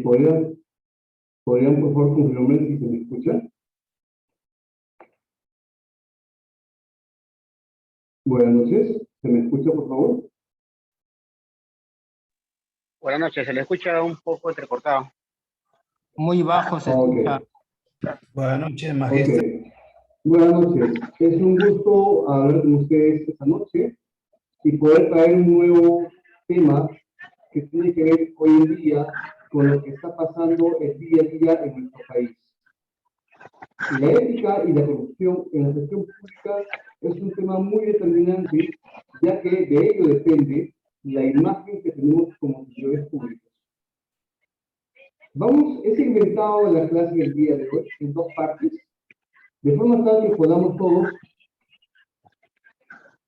¿Podrían, por favor, confirmarme si se me escucha? Buenas noches. ¿Se me escucha, por favor? Buenas noches, se le escucha un poco entrecortado. Muy bajo se escucha. Buenas noches, maestro. Buenas noches. Es un gusto hablar con ustedes esta noche y poder traer un nuevo tema que tiene que ver hoy en día con lo que está pasando el día a día en nuestro país. La ética y la corrupción en la gestión pública es un tema muy determinante, ya que de ello depende la imagen que tenemos como servidores públicos. He segmentado la clase del día de hoy en dos partes, de forma tal que podamos todos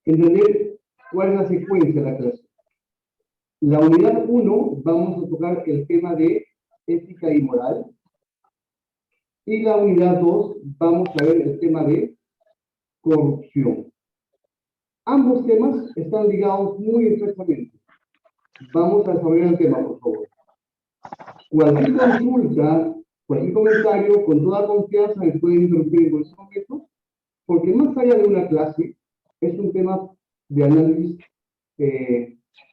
entender cuál es la secuencia de la clase. La unidad 1 vamos a tocar el tema de ética y moral. Y la unidad 2 vamos a ver el tema de corrupción. Ambos temas están ligados muy estrechamente. Vamos a desarrollar el tema, por favor. Cualquier consulta, cualquier comentario, con toda confianza me pueden interrumpir en cualquier momento, porque más allá de una clase, es un tema de análisis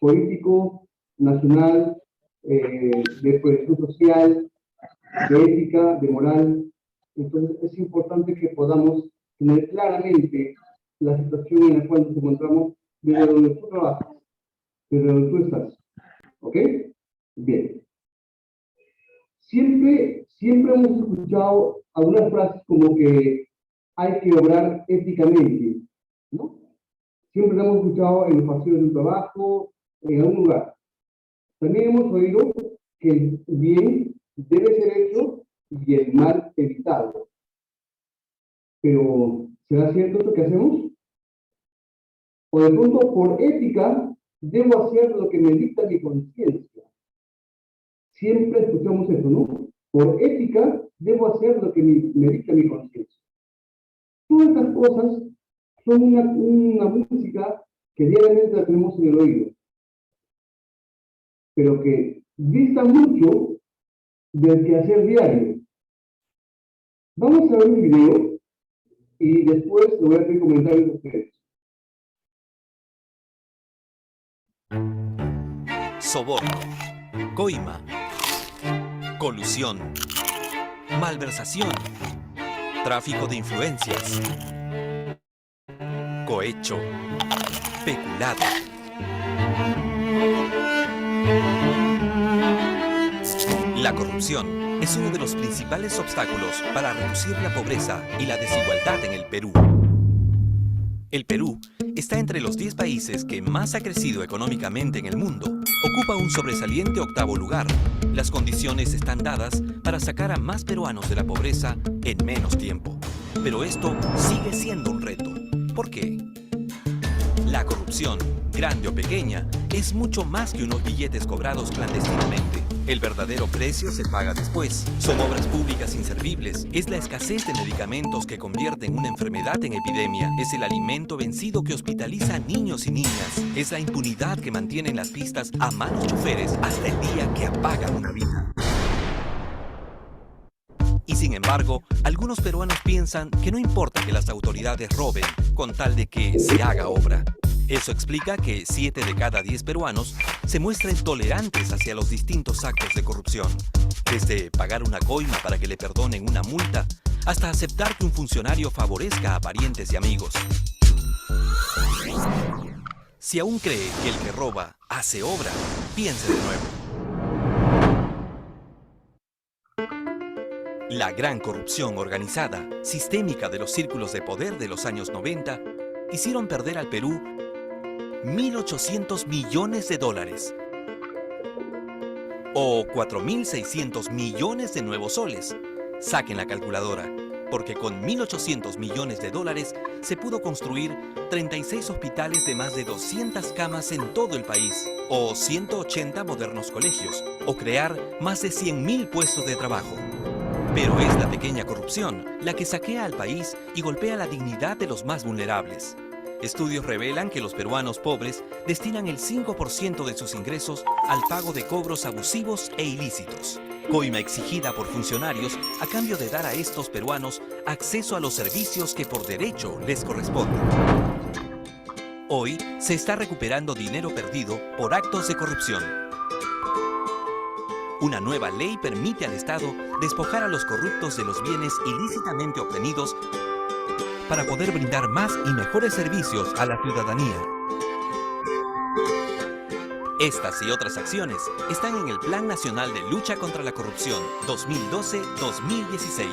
político, nacional, de proyección social, de ética, de moral. Entonces es importante que podamos tener claramente la situación en la cual nos encontramos desde donde tú trabajas, desde donde tú estás. ¿Ok? Bien. Siempre hemos escuchado algunas frases como que hay que obrar éticamente, ¿no? Siempre lo hemos escuchado en los pasillos de un trabajo, en algún lugar. También hemos oído que el bien debe ser hecho y el mal evitado. Pero, ¿será cierto esto que hacemos? O de pronto, por ética, debo hacer lo que me dicta mi conciencia. Siempre escuchamos eso, ¿no? Por ética, debo hacer lo que me dicta mi conciencia. Todas estas cosas son una música que diariamente la tenemos en el oído, pero que dista mucho del quehacer diario. Vamos a ver un video y después le voy a pedir comentarios a ustedes. Soborno, coima, colusión, malversación, tráfico de influencias, cohecho, peculado. La corrupción es uno de los principales obstáculos para reducir la pobreza y la desigualdad en el Perú. El Perú está entre los 10 países que más ha crecido económicamente en el mundo. Ocupa un sobresaliente 8º lugar. Las condiciones están dadas para sacar a más peruanos de la pobreza en menos tiempo. Pero esto sigue siendo un reto. ¿Por qué? La corrupción, grande o pequeña, es mucho más que unos billetes cobrados clandestinamente. El verdadero precio se paga después. Son obras públicas inservibles. Es la escasez de medicamentos que convierten una enfermedad en epidemia. Es el alimento vencido que hospitaliza a niños y niñas. Es la impunidad que mantiene en las pistas a malos choferes hasta el día que apagan una vida. Y sin embargo, algunos peruanos piensan que no importa que las autoridades roben con tal de que se haga obra. Eso explica que 7 de cada 10 peruanos se muestren tolerantes hacia los distintos actos de corrupción. Desde pagar una coima para que le perdonen una multa, hasta aceptar que un funcionario favorezca a parientes y amigos. Si aún cree que el que roba hace obra, piense de nuevo. La gran corrupción organizada, sistémica de los círculos de poder de los años 90, hicieron perder al Perú 1.800 millones de dólares o 4.600 millones de nuevos soles. Saquen la calculadora, porque con 1.800 millones de dólares se pudo construir 36 hospitales de más de 200 camas en todo el país, o 180 modernos colegios, o crear más de 100.000 puestos de trabajo. Pero es la pequeña corrupción la que saquea al país y golpea la dignidad de los más vulnerables. Estudios revelan que los peruanos pobres destinan el 5% de sus ingresos al pago de cobros abusivos e ilícitos. Coima exigida por funcionarios a cambio de dar a estos peruanos acceso a los servicios que por derecho les corresponden. Hoy se está recuperando dinero perdido por actos de corrupción. Una nueva ley permite al Estado despojar a los corruptos de los bienes ilícitamente obtenidos para poder brindar más y mejores servicios a la ciudadanía. Estas y otras acciones están en el Plan Nacional de Lucha contra la Corrupción 2012-2016.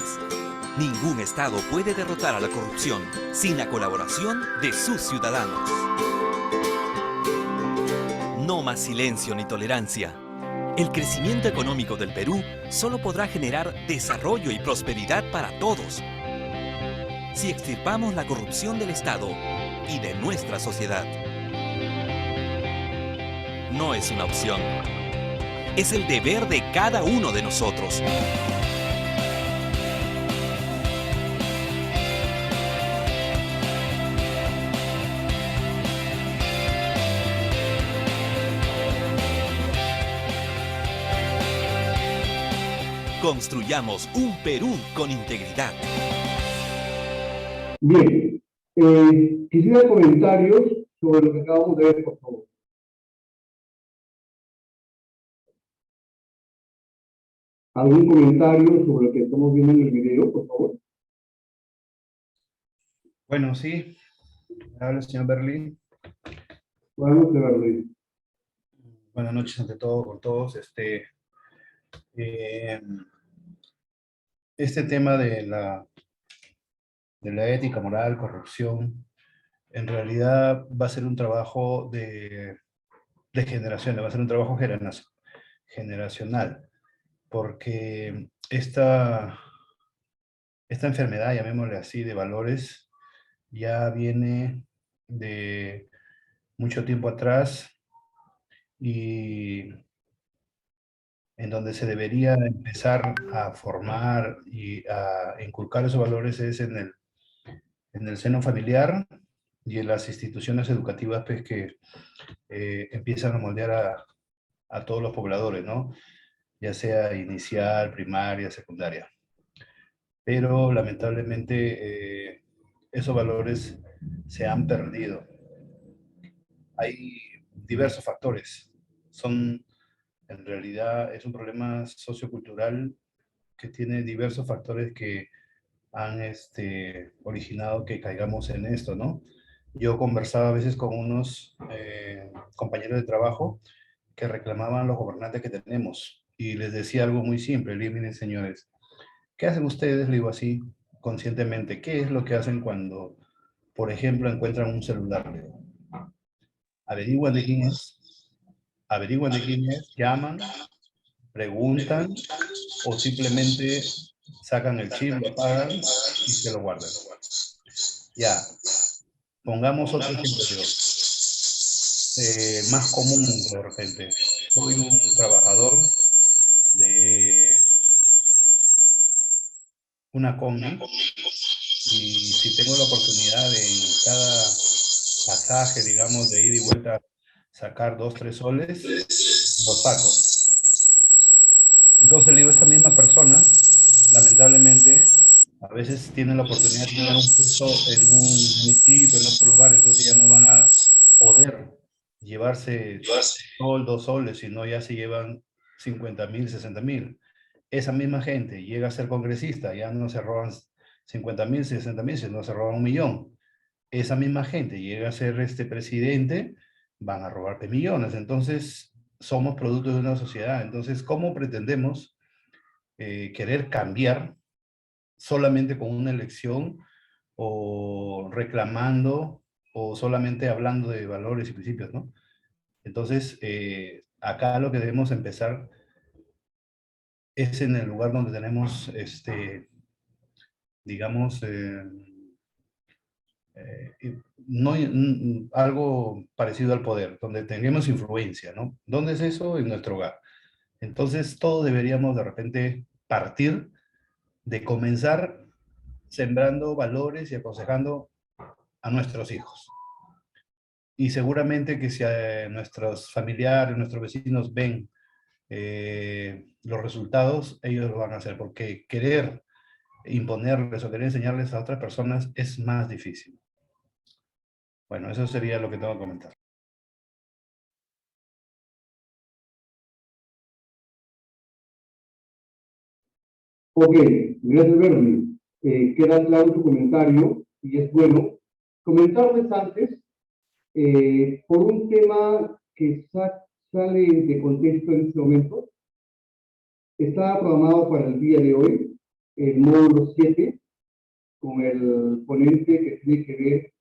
Ningún Estado puede derrotar a la corrupción sin la colaboración de sus ciudadanos. No más silencio ni tolerancia. El crecimiento económico del Perú solo podrá generar desarrollo y prosperidad para todos si extirpamos la corrupción del Estado y de nuestra sociedad. No es una opción. Es el deber de cada uno de nosotros. Construyamos un Perú con integridad. Bien, quisiera comentarios sobre lo que acabamos de ver, por favor. ¿Algún comentario sobre lo que estamos viendo en el video, por favor? Bueno, sí. Habla el señor Berlín. Buenas noches, Berlín. Buenas noches ante todo con todos. Este tema de la ética, moral, corrupción, en realidad va a ser un trabajo de generaciones, va a ser un trabajo generacional, porque esta enfermedad, llamémosle así, de valores, ya viene de mucho tiempo atrás y en donde se debería empezar a formar y a inculcar esos valores es en el seno familiar y en las instituciones educativas pues, que empiezan a moldear a todos los pobladores, ¿no? Ya sea inicial, primaria, secundaria. Pero lamentablemente esos valores se han perdido. Hay diversos factores. En realidad es un problema sociocultural que tiene diversos factores que han originado que caigamos en esto, ¿no? Yo conversaba a veces con unos compañeros de trabajo que reclamaban los gobernantes que tenemos y les decía algo muy simple. Le digo, miren señores, ¿qué hacen ustedes? Le digo así, conscientemente. ¿Qué es lo que hacen cuando, por ejemplo, encuentran un celular? Le digo, averiguan de quién es, llaman, preguntan o simplemente sacan el chip, lo apagan y se lo guardan. Ya, pongamos otro ejemplo, más común de repente. Soy un trabajador de una combi y si tengo la oportunidad de en cada pasaje, digamos, de ida y vuelta sacar 2, 3 soles, lo saco. Entonces le digo, esta misma persona, lamentablemente, a veces tienen la oportunidad de tener un puesto en un municipio, en otro lugar, entonces ya no van a poder llevarse sol, 2 soles, sino ya se llevan 50,000, 60,000. Esa misma gente llega a ser congresista, ya no se roban 50,000, 60,000, sino se roban 1,000,000. Esa misma gente llega a ser presidente, van a robarte millones. Entonces, somos productos de una sociedad. Entonces, ¿cómo pretendemos querer cambiar solamente con una elección o reclamando o solamente hablando de valores y principios, ¿no? Entonces, acá lo que debemos empezar es en el lugar donde tenemos, digamos, algo parecido al poder, donde tenemos influencia, ¿no? ¿Dónde es eso? En nuestro hogar. Entonces, todos deberíamos de repente partir de comenzar sembrando valores y aconsejando a nuestros hijos. Y seguramente que si nuestros familiares, nuestros vecinos ven los resultados, ellos lo van a hacer, porque querer imponerles o querer enseñarles a otras personas es más difícil. Bueno, eso sería lo que tengo que comentar. Ok, gracias, Bernie. Queda claro tu comentario y es bueno. Comentarles antes, por un tema que sale de contexto en este momento, estaba programado para el día de hoy el módulo 7 con el ponente que tiene que ver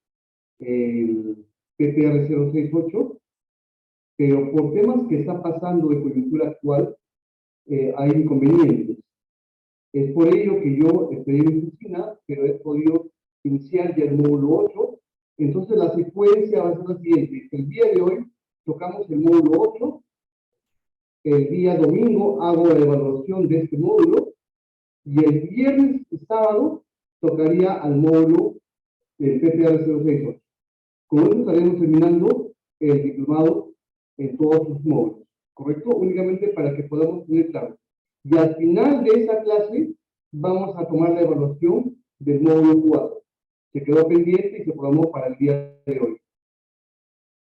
el PPR 068, pero por temas que está pasando de coyuntura actual, hay inconvenientes. Es por ello que yo estoy en mi oficina, pero he podido iniciar ya el módulo 8. Entonces la secuencia va a ser la siguiente. El día de hoy tocamos el módulo 8. El día domingo hago la evaluación de este módulo. Y el viernes y sábado tocaría al módulo del PPR 068. Con eso estaremos terminando el diplomado en todos sus módulos. ¿Correcto? Únicamente para que podamos tener claro. Y al final de esa clase vamos a tomar la evaluación del módulo 4. Se quedó pendiente y se programó para el día de hoy.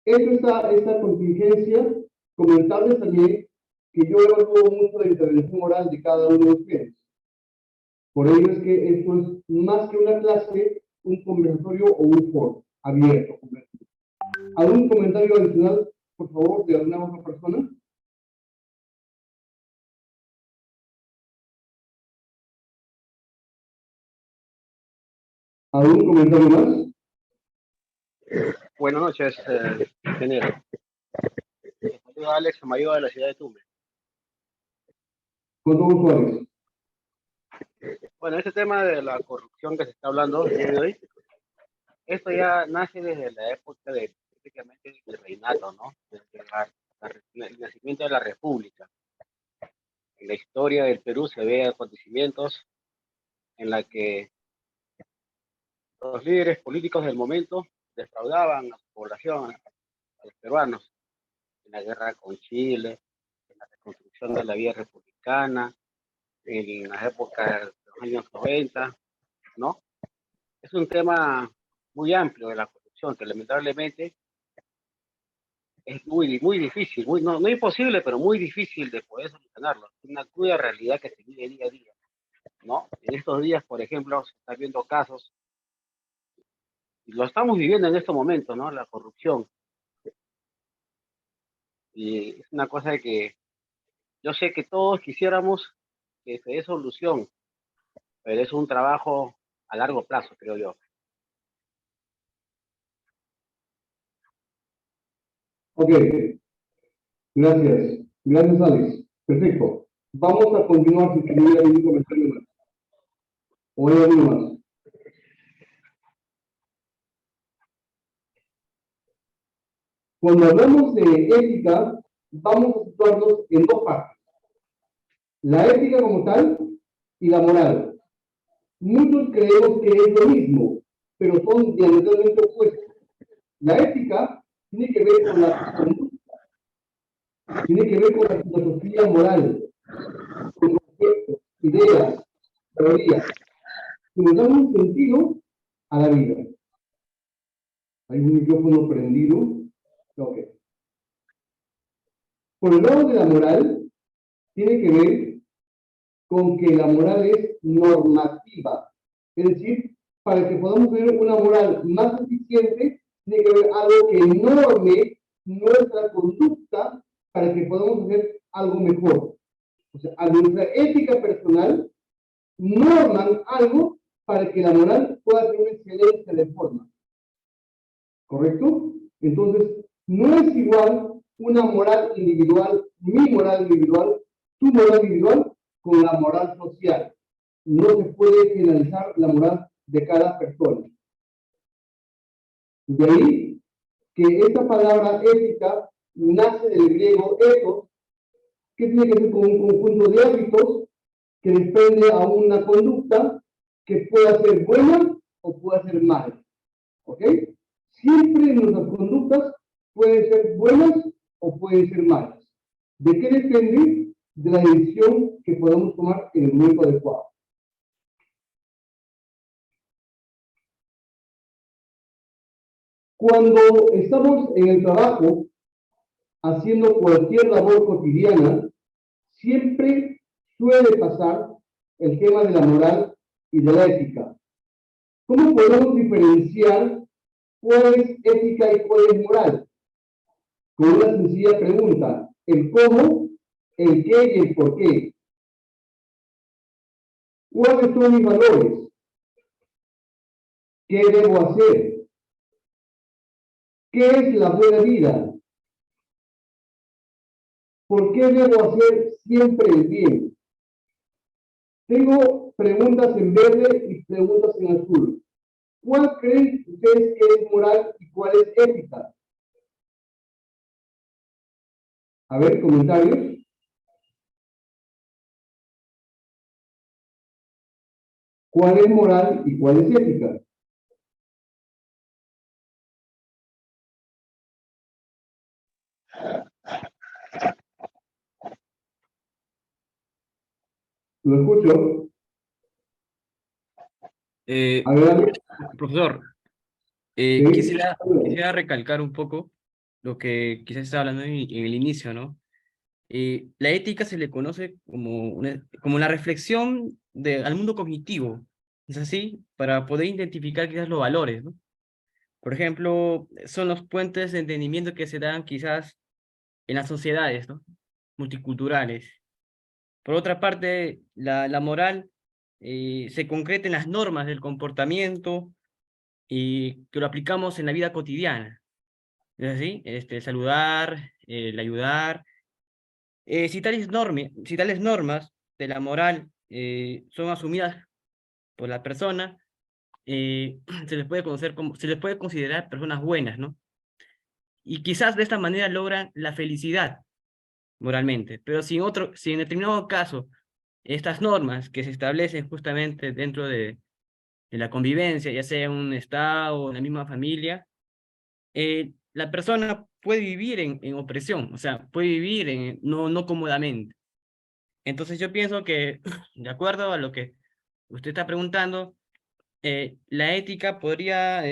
Esta contingencia, comentarles también que yo evalúo mucho la intervención oral de cada uno de ustedes. Por ello es que esto es más que una clase, un conversatorio o un foro abierto. ¿Algún comentario adicional, por favor, de alguna otra persona? ¿Algún comentario más? Buenas noches, ingeniero. Soy Alex Mayor de la ciudad de Tumbes. Con todo gusto, Alex. Bueno, este tema de la corrupción que se está hablando el día de hoy, esto ya nace desde la época de prácticamente del reinato, ¿no? Desde el nacimiento de la República. En la historia del Perú se ve acontecimientos en la que los líderes políticos del momento defraudaban a su población, a los peruanos, en la guerra con Chile, en la reconstrucción de la vía republicana, en las épocas de los años 90, ¿no? Es un tema muy amplio de la corrupción que lamentablemente es muy difícil, no imposible, pero muy difícil de poder solucionarlo. Es una cruda realidad que se vive día a día, ¿no? En estos días, por ejemplo, se están viendo casos, y lo estamos viviendo en estos momentos, ¿no? La corrupción. Y es una cosa que yo sé que todos quisiéramos que se dé solución, pero es un trabajo a largo plazo, creo yo. Ok, gracias. Gracias, Alex. Perfecto. Vamos a continuar si tuviera algún comentario más. ¿O hay alguno más? Cuando hablamos de ética, vamos a situarnos en dos partes. La ética como tal y la moral. Muchos creemos que es lo mismo, pero son diametralmente opuestos. La ética tiene que ver con la conducta, tiene que ver con la filosofía moral, con conceptos, ideas, teorías, que nos dan un sentido a la vida. Hay un micrófono prendido. Ok. Por el lado de la moral, tiene que ver con que la moral es normativa. Es decir, para que podamos tener una moral más eficiente, tiene que haber algo que norme nuestra conducta para que podamos hacer algo mejor. O sea, a nuestra ética personal norman algo para que la moral pueda tener una excelencia de forma. ¿Correcto? Entonces, no es igual una moral individual, mi moral individual, tu moral individual, con la moral social. No se puede generalizar la moral de cada persona. De ahí que esta palabra ética nace del griego ethos, que tiene que ver con un conjunto de hábitos que depende a una conducta que pueda ser buena o pueda ser mala. ¿Ok? Siempre nuestras conductas pueden ser buenas o pueden ser malas. ¿De qué depende? De la decisión que podamos tomar en el momento adecuado. Cuando estamos en el trabajo, haciendo cualquier labor cotidiana, siempre suele pasar el tema de la moral y de la ética. ¿Cómo podemos diferenciar cuál es ética y cuál es moral? Con una sencilla pregunta: el cómo, el qué y el por qué. ¿Cuáles son mis valores? ¿Qué debo hacer? ¿Qué es la buena vida? ¿Por qué debo hacer siempre el bien? Tengo preguntas en verde y preguntas en azul. ¿Cuál creen ustedes que es moral y cuál es ética? A ver, comentarios. ¿Cuál es moral y cuál es ética? ¿Lo escucho? A ver, Profesor, ¿sí? quisiera recalcar un poco lo que quizás estaba hablando en el inicio, ¿no? La ética se le conoce como la reflexión al mundo cognitivo, ¿es así? Para poder identificar quizás los valores, ¿no? Por ejemplo, son los puentes de entendimiento que se dan quizás en las sociedades, ¿no? Multiculturales. Por otra parte, la moral se concreta en las normas del comportamiento y que lo aplicamos en la vida cotidiana. ¿Es así? Saludar, el ayudar. Si tales normas de la moral son asumidas por la persona, se les puede considerar personas buenas, ¿no? Y quizás de esta manera logran la felicidad moralmente. Pero si en determinado caso estas normas que se establecen justamente dentro de la convivencia, ya sea en un estado o en la misma familia, la persona puede vivir en opresión, o sea, puede vivir no cómodamente. Entonces yo pienso que, de acuerdo a lo que usted está preguntando, la ética podría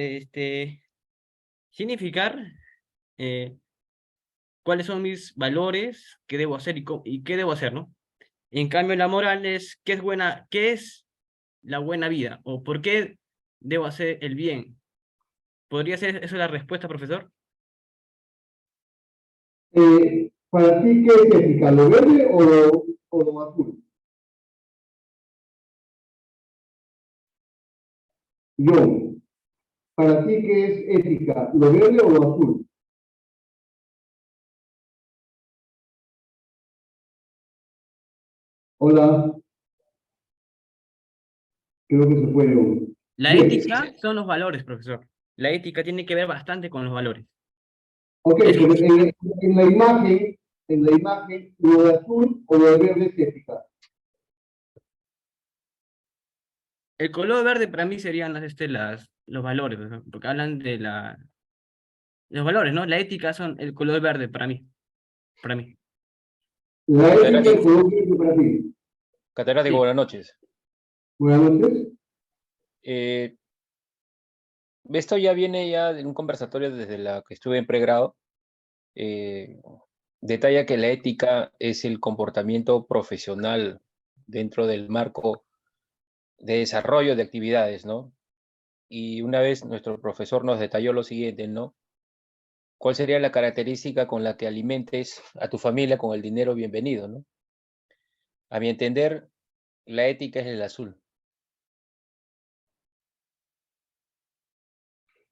significar cuáles son mis valores, qué debo hacer y qué debo hacer, ¿no? En cambio, la moral es qué es la buena vida o por qué debo hacer el bien. ¿Podría ser eso la respuesta, profesor? ¿Para ti qué es ética? ¿Lo verde o lo azul? John, ¿para ti qué es ética? ¿Lo verde o lo azul? Hola. Creo que se fue John. La Bien. ética son los valores, profesor. La ética tiene que ver bastante con los valores. Ok, pero en la imagen, lo de azul o lo de verde es ética. El color verde para mí serían los valores, ¿no? Porque hablan de los valores, ¿no? La ética son el color verde para mí. Para mí. La ética es Catedrático, el color verde para ti. catedrático, Sí. buenas noches. Buenas noches. Esto ya viene ya en un conversatorio desde la que estuve en pregrado. Detalla que la ética es el comportamiento profesional dentro del marco de desarrollo de actividades, ¿no? Y una vez nuestro profesor nos detalló lo siguiente, ¿no? ¿Cuál sería la característica con la que alimentes a tu familia con el dinero bienvenido, ¿no? A mi entender, la ética es el azul.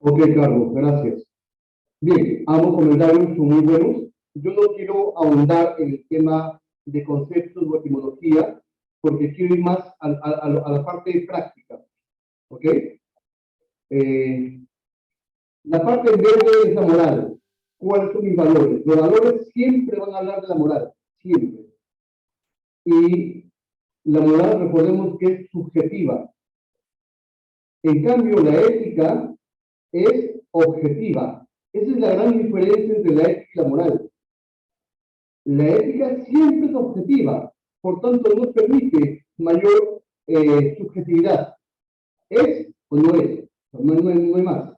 Ok, Carlos, gracias. Bien, ambos comentarios son muy buenos. Yo no quiero ahondar en el tema de conceptos o etimología, porque quiero ir más a la parte práctica. ¿Ok? La parte verde es la moral. ¿Cuáles son mis valores? Los valores siempre van a hablar de la moral, siempre. Y la moral, recordemos que es subjetiva. En cambio, la ética es objetiva. Esa es la gran diferencia entre la ética y la moral. La ética siempre es objetiva, por tanto no permite mayor subjetividad. ¿Es o no es? No hay más,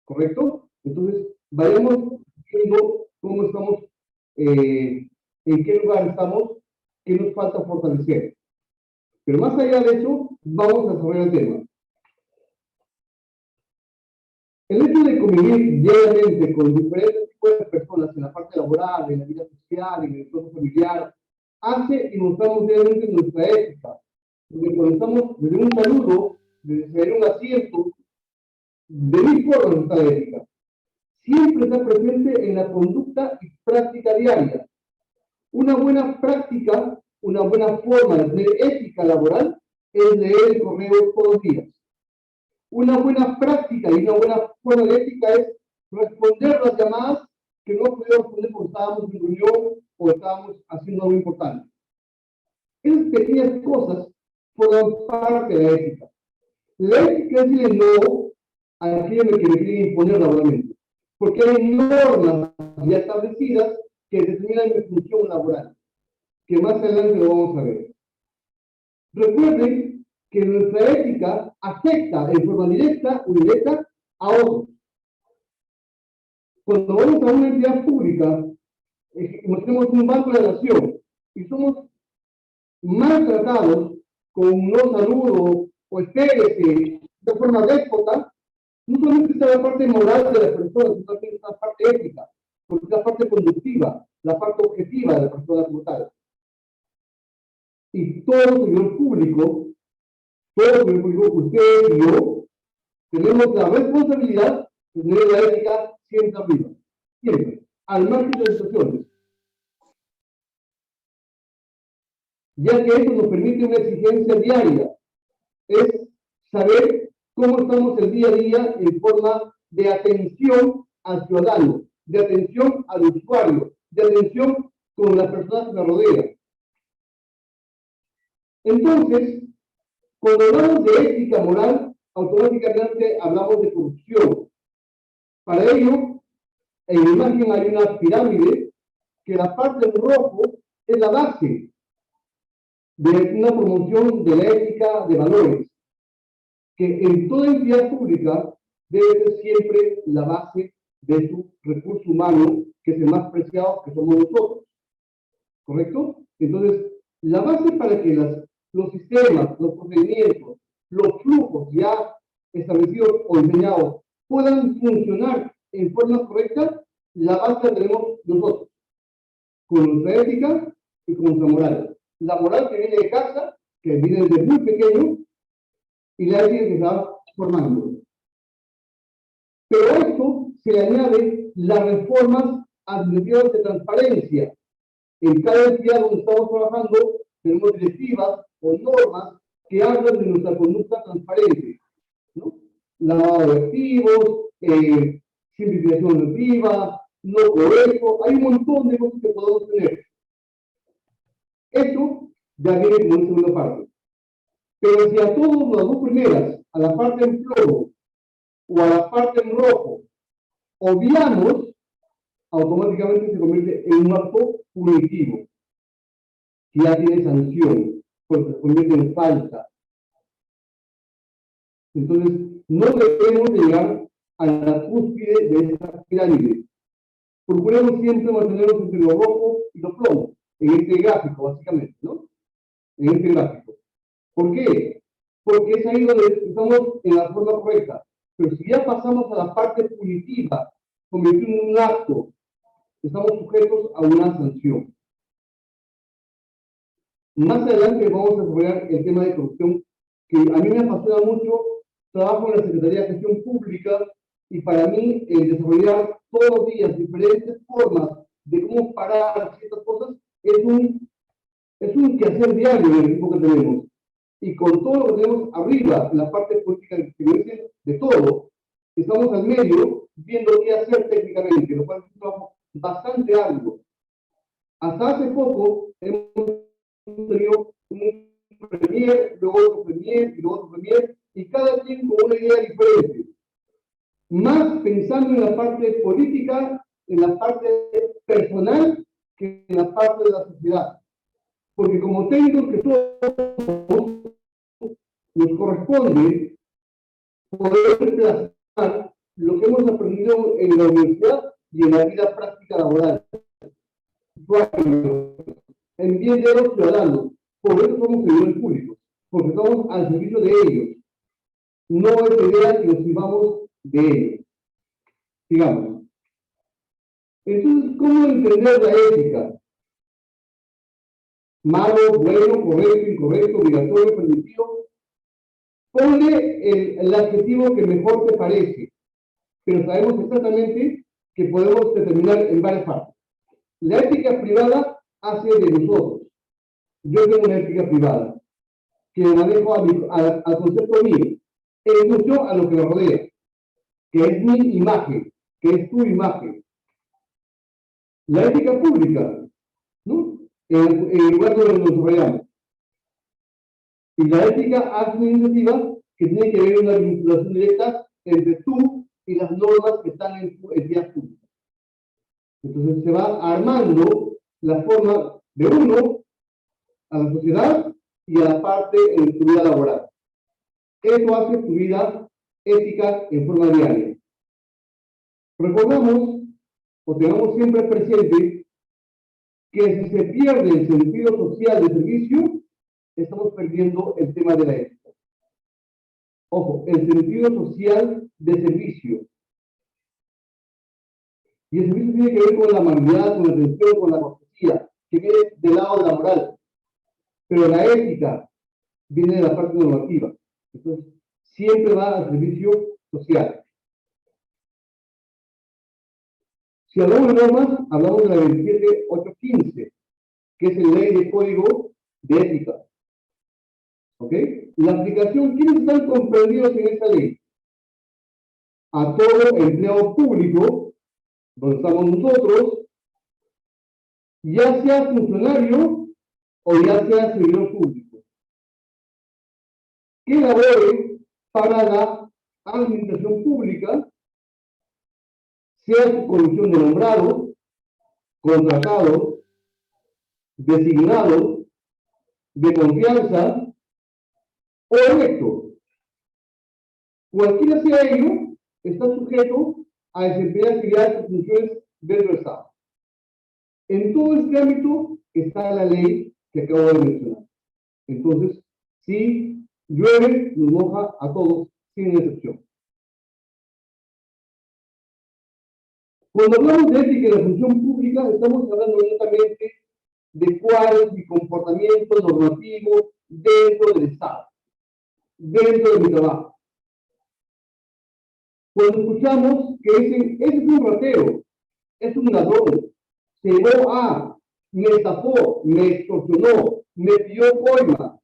¿correcto? Entonces, vayamos viendo cómo estamos, en qué lugar estamos, qué nos falta fortalecer. Pero más allá de eso, vamos a desarrollar el tema. El hecho de convivir diariamente con diferentes tipos de personas en la parte laboral, en la vida social, en el entorno familiar, hace y mostramos diariamente nuestra ética. Porque cuando estamos desde un saludo, desde un asiento, de mi forma nuestra ética. Siempre está presente en la conducta y práctica diaria. Una buena práctica, una buena forma de tener ética laboral es leer el correo todos los días. Una buena práctica y una buena forma de ética es responder las llamadas que no pudimos responder porque estábamos en reunión o estábamos haciendo algo importante. Esas pequeñas cosas forman parte de la ética. La ética es decirle no a aquello que me quieren imponer laboralmente, porque hay normas ya establecidas que determinan mi función laboral, que más adelante lo vamos a ver. Recuerden que nuestra ética afecta en forma directa o indirecta a otros. Cuando vamos a una entidad pública, tenemos un banco de la nación y somos maltratados con no saludo o espérese de forma déspota, no solamente está la parte moral de la persona, sino también está la parte ética, porque es la parte conductiva, la parte objetiva de la persona como tal. Y todo servidor público, ustedes y yo, tenemos la responsabilidad de tener la ética siempre arriba, siempre, al margen de las situaciones. Ya que eso nos permite una exigencia diaria, es saber cómo estamos el día a día en forma de atención al ciudadano, de atención al usuario, de atención con las personas que nos rodean. Entonces, cuando hablamos de ética moral, automáticamente hablamos de corrupción. Para ello, en la imagen hay una pirámide que la parte en rojo es la base de una promoción de la ética de valores, que en toda entidad pública debe ser siempre la base de su recurso humano, que es el más preciado, que somos nosotros. ¿Correcto? Entonces, la base para que los sistemas, los procedimientos, los flujos ya establecidos o diseñados puedan funcionar en forma correcta, la base la tenemos nosotros, con nuestra ética y con nuestra moral. La moral que viene de casa, que viene desde muy pequeño, y la ética que se va formando. Pero a esto se le añade las reformas administrativas de transparencia. En cada entidad donde estamos trabajando, tenemos directivas o normas que hablan de nuestra conducta transparente, ¿no? Lavado de activos, simplificación normativa, no coheso, hay un montón de cosas que podemos tener. Esto ya viene como una segunda parte. Pero si a todas las dos primeras, a la parte en plomo o a la parte en rojo, obviamos, automáticamente se convierte en un acto punitivo, que ya tiene sanción, porque se convierte en falta. Entonces, no debemos llegar a la cúspide de esta pirámide. Procuremos siempre mantenernos entre lo rojo y lo plomo, en este gráfico, básicamente, ¿no? En este gráfico. ¿Por qué? Porque es ahí donde estamos en la forma correcta. Pero si ya pasamos a la parte punitiva, convirtiendo en un acto, estamos sujetos a una sanción. Más adelante vamos a desarrollar el tema de corrupción, que a mí me apasiona mucho. Trabajo en la Secretaría de Gestión Pública y para mí el desarrollar todos los días diferentes formas de cómo parar ciertas cosas es un quehacer diario en el equipo que tenemos. Y con todo lo que tenemos arriba, en la parte política de todo, estamos al medio viendo qué hacer técnicamente, lo cual es un trabajo bastante arduo. Hasta hace poco hemos tenido un premier, luego otro premier y luego otro premier, y cada quien con una idea diferente. más pensando en la parte política, en la parte personal, que en la parte de la sociedad. Porque como técnicos que somos, nos corresponde poder plasmar lo que hemos aprendido en la universidad y en la vida práctica laboral. En bien de los ciudadanos. Por eso somos servidores públicos, porque estamos al servicio de ellos. No es idea que nos sirvamos de ellos. Digamos. Entonces, ¿cómo entender la ética? Malo, bueno, correcto, incorrecto, obligatorio, permitido. Ponle el adjetivo que mejor te parece, pero sabemos exactamente que podemos determinar en varias partes. La ética privada hace de nosotros. Yo tengo una ética privada, que manejo al concepto mío, en función a lo que me rodea, que es mi imagen, que es tu imagen. La ética pública, ¿no? En el lugar donde nos desarrollamos. Y la ética hace una iniciativa que tiene que ver una vinculación directa entre tú y las normas que están en tu entidad pública. Entonces se va armando la forma de uno a la sociedad y a la parte en tu vida laboral. Eso hace tu vida ética en forma diaria. Recordamos o tengamos siempre presente que si se pierde el sentido social de servicio, estamos perdiendo el tema de la ética. Ojo, el sentido social de servicio. Y el servicio tiene que ver con la amabilidad, con la atención, con la cortesía, que viene del lado de la moral. Pero la ética viene de la parte normativa. Entonces, siempre va al servicio social. Si hablamos de normas, hablamos de la 27815, que es la ley de código de ética. ¿Ok? La aplicación, ¿quiénes están comprendidos en esta ley? A todo empleado público, donde estamos nosotros, ya sea funcionario o ya sea servidor público, que labore para la administración pública, sea su condición de nombrado, contratado, designado, de confianza o electo. Cualquiera sea ello, está sujeto a desempeñar actividades y funciones dentro del Estado. En todo este ámbito está la ley que acabo de mencionar. Entonces, si llueve, nos moja a todos, sin excepción. Cuando hablamos de ética en la función pública, estamos hablando netamente de cuál es mi comportamiento normativo dentro del Estado, dentro de mi trabajo. Cuando escuchamos que dicen, ese es un ratero, es un ladrón, se llevó a, me estafó, me extorsionó, me pidió coima,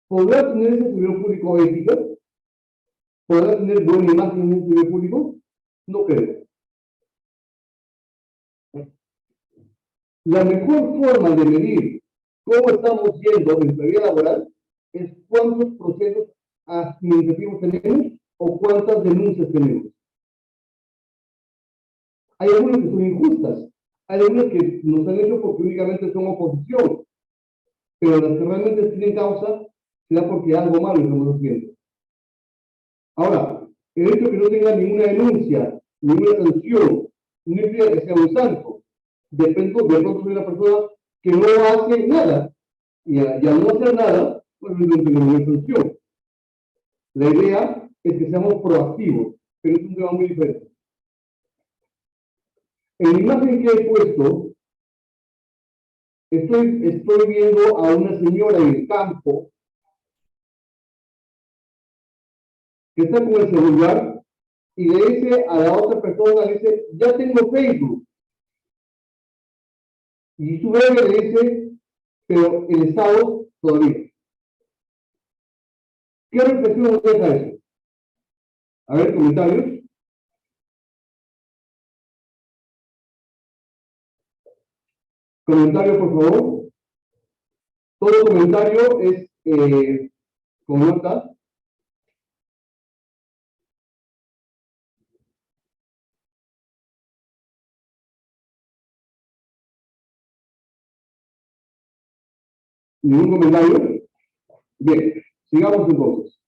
¿podrá tener ese servidor público ética? ¿Podrá tener buena imagen en un servidor público? No creo. La mejor forma de medir cómo estamos yendo en nuestra vida laboral es cuántos procesos administrativos tenemos o cuántas denuncias tenemos. Hay algunas que son injustas, hay algunas que nos han hecho porque únicamente son oposición, pero las que realmente tienen causa será porque algo malo estamos haciendo. Ahora, el hecho de que no tenga ninguna denuncia, ninguna sanción, no implica que sea un santo. De pronto soy una persona que no hace nada, y al no hacer nada, pues no tengo ninguna sanción. La idea es que seamos proactivos, pero es un tema muy diferente. En la imagen que he puesto, estoy viendo a una señora en el campo que está con el celular y le dice a la otra persona, le dice, ya tengo Facebook. Y su bebé le dice, pero el Estado todavía. ¿Qué reflexión nos deja eso? A ver, comentarios. Comentario, por favor. Todo comentario es con nota. ¿Ningún comentario? Bien, sigamos entonces.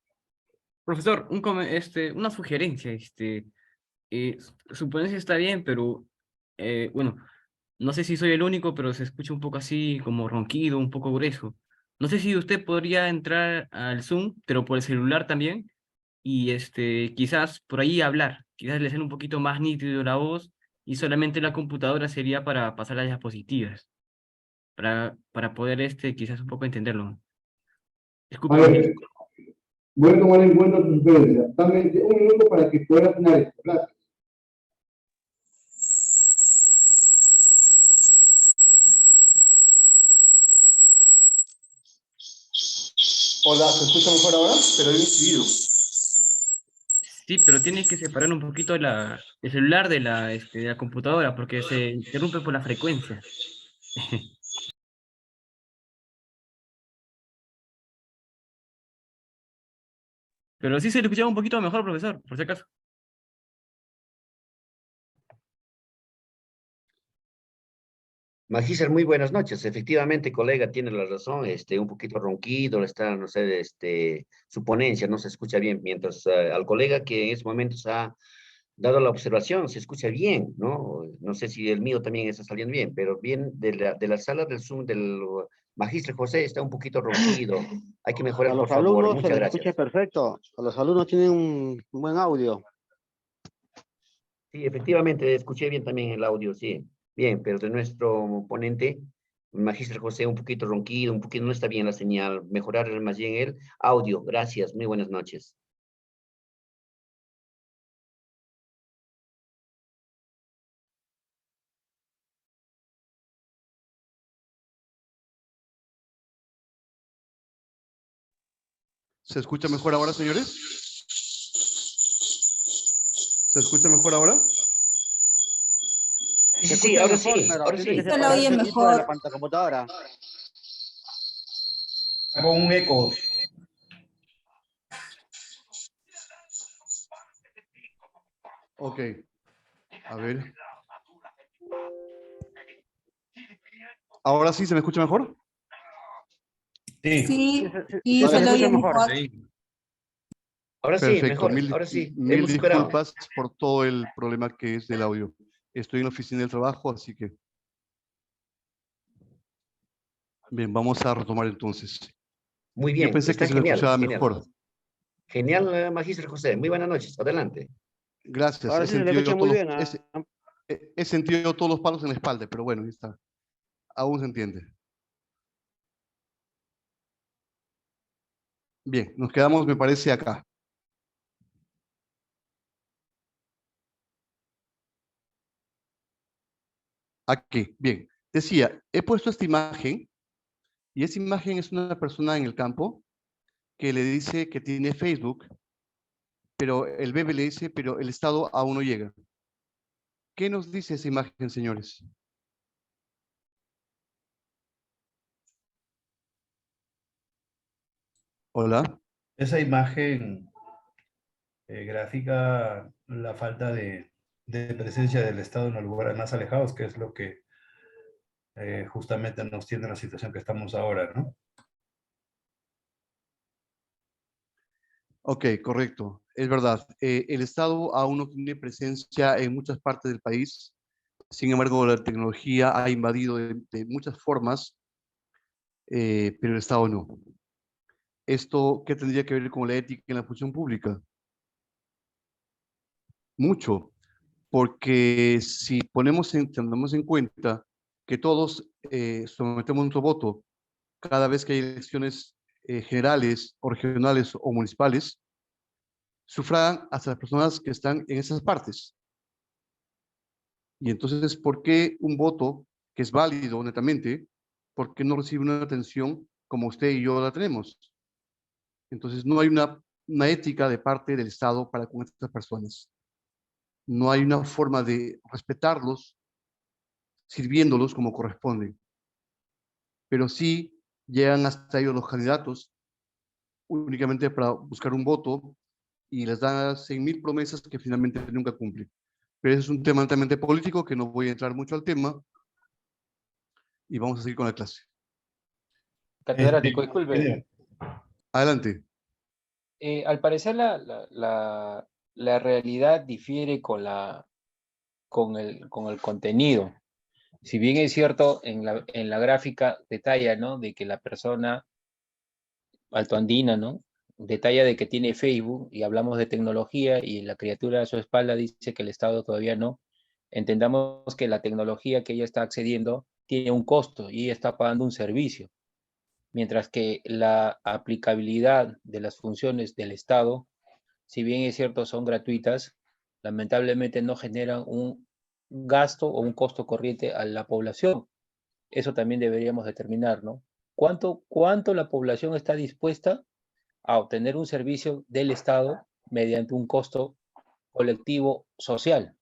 Profesor, una sugerencia, su ponencia está bien, pero, bueno, no sé si soy el único, pero se escucha un poco así, como ronquido, un poco grueso. No sé si usted podría entrar al Zoom, pero por el celular también, y quizás por ahí hablar, quizás le sea un poquito más nítido la voz, y solamente la computadora sería para pasar las diapositivas, para poder, quizás un poco entenderlo. A Discúlpeme. ver, voy a tomar en cuenta tu sugerencia. Dame un minuto para que pueda afinar esto. Gracias. Hola, ¿se escucha mejor ahora? Pero he incidido. Sí, pero tienes que separar un poquito el celular de la computadora, porque se interrumpe por la frecuencia. Pero sí se le escuchaba un poquito mejor, profesor, por si acaso. Magíster, muy buenas noches. Efectivamente, colega, tiene la razón, un poquito ronquido, está, no sé, su ponencia no se escucha bien, mientras al colega que en estos momentos ha dado la observación, se escucha bien, ¿no? No sé si el mío también está saliendo bien, pero bien de la sala del Zoom del Magíster José está un poquito ronquido. Hay que mejorar, A por los favor. alumnos se Muchas les gracias. escucha perfecto. A los alumnos tienen un buen audio. Sí, efectivamente, escuché bien también el audio, sí. Bien, pero de nuestro ponente, Magíster José, un poquito ronquido, un poquito no está bien la señal. Mejorar más bien el audio. Gracias, muy buenas noches. ¿Se escucha mejor ahora, señores? ¿Se escucha mejor ahora? Sí, Se sí, sí, escucha ahora mejor, sí, pero ahora tiene sí. que Se lo oye separarse el equipo de la mejor. computadora. Con un eco. Ok. A ver. ¿Ahora sí se me escucha mejor? Sí. Sí, Sí, y se se lo escucha oye mejor. mejor. Ahora sí, Perfecto. mejor. Ahora sí. Mil Hemos superado. disculpas por todo el problema que es del audio. Estoy en la oficina del trabajo, así que... Bien, vamos a retomar entonces. Muy Yo bien, pensé que está se me genial, escuchaba genial. mejor. Genial, Magíster José. Muy buenas noches. Adelante. Gracias. Ahora sí se le escucha muy bien. He sentido todos los palos en la espalda, pero bueno, ahí está. Aún se entiende. Bien, nos quedamos, me parece, acá. Aquí, bien. Decía, he puesto esta imagen, y esa imagen es una persona en el campo que le dice que tiene Facebook, pero el bebé le dice, pero el Estado aún no llega. ¿Qué nos dice esa imagen, señores? Hola. Esa imagen grafica la falta de presencia del Estado en los lugares más alejados, que es lo que justamente nos tiene la situación que estamos ahora, ¿no? Ok, correcto. Es verdad. El Estado aún no tiene presencia en muchas partes del país. Sin embargo, la tecnología ha invadido de muchas formas, pero el Estado no. ¿Esto qué tendría que ver con la ética en la función pública? Mucho, porque si tenemos en cuenta que todos sometemos nuestro voto cada vez que hay elecciones generales o regionales o municipales, sufragan hasta las personas que están en esas partes. Y entonces, ¿por qué un voto que es válido netamente, por qué no recibe una atención como usted y yo la tenemos? Entonces, no hay una ética de parte del Estado para con estas personas. No hay una forma de respetarlos, sirviéndolos como corresponde. Pero sí llegan hasta ellos los candidatos únicamente para buscar un voto y les dan 100.000 promesas que finalmente nunca cumplen. Pero ese es un tema altamente político que no voy a entrar mucho al tema y vamos a seguir con la clase. Catedrático, disculpe. Adelante. Al parecer la realidad difiere con el contenido. Si bien es cierto, en la gráfica detalla, ¿no?, de que la persona altoandina, ¿no?, detalla de que tiene Facebook, y hablamos de tecnología, y la criatura a su espalda dice que el Estado todavía no. Entendamos que la tecnología que ella está accediendo tiene un costo y ella está pagando un servicio, mientras que la aplicabilidad de las funciones del Estado, si bien es cierto son gratuitas, lamentablemente no generan un gasto o un costo corriente a la población. Eso también deberíamos determinar, ¿no? ¿Cuánto la población está dispuesta a obtener un servicio del Estado mediante un costo colectivo social?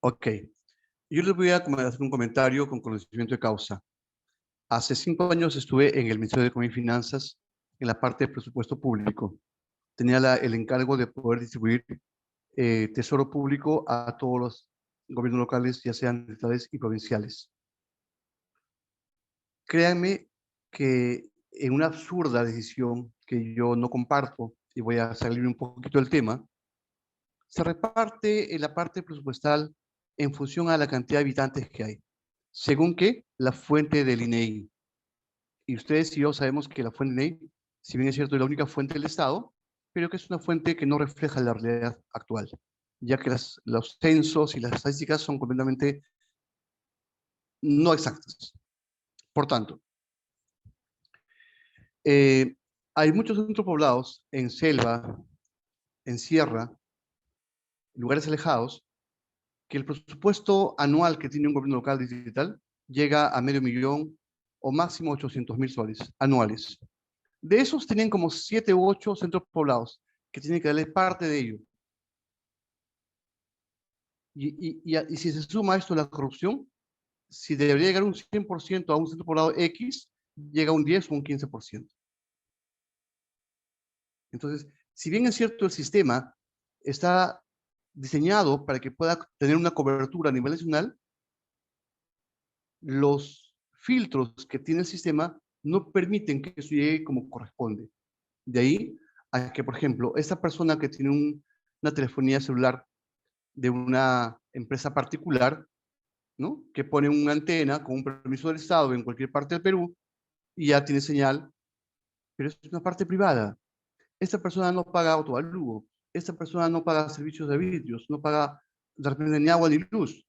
Ok. Yo les voy a hacer un comentario con conocimiento de causa. Hace 5 años estuve en el Ministerio de Economía y Finanzas en la parte de presupuesto público. Tenía el encargo de poder distribuir tesoro público a todos los gobiernos locales, ya sean estatales y provinciales. Créanme que en una absurda decisión que yo no comparto, y voy a salir un poquito del tema, se reparte la parte presupuestal en función a la cantidad de habitantes que hay, según que la fuente del INEI. Y ustedes y yo sabemos que la fuente del INEI, si bien es cierto, es la única fuente del Estado, pero que es una fuente que no refleja la realidad actual, ya que los censos y las estadísticas son completamente no exactas. Por tanto, hay muchos centros poblados en selva, en sierra, en lugares alejados, que el presupuesto anual que tiene un gobierno local digital llega a $500,000 o máximo 800,000 soles anuales. De esos tienen como 7 u 8 centros poblados que tienen que darle parte de ello. Y si se suma esto la corrupción, si debería llegar un 100% a un centro poblado X, llega a un 10 o un 15%. Entonces, si bien es cierto el sistema está diseñado para que pueda tener una cobertura a nivel nacional, los filtros que tiene el sistema no permiten que eso llegue como corresponde. De ahí a que, por ejemplo, esta persona que tiene una telefonía celular de una empresa particular, ¿no?, que pone una antena con un permiso del Estado en cualquier parte del Perú y ya tiene señal, pero es una parte privada. Esta persona no paga autoalugo, esta persona no paga servicios de vidrios, no paga de repente ni agua ni luz.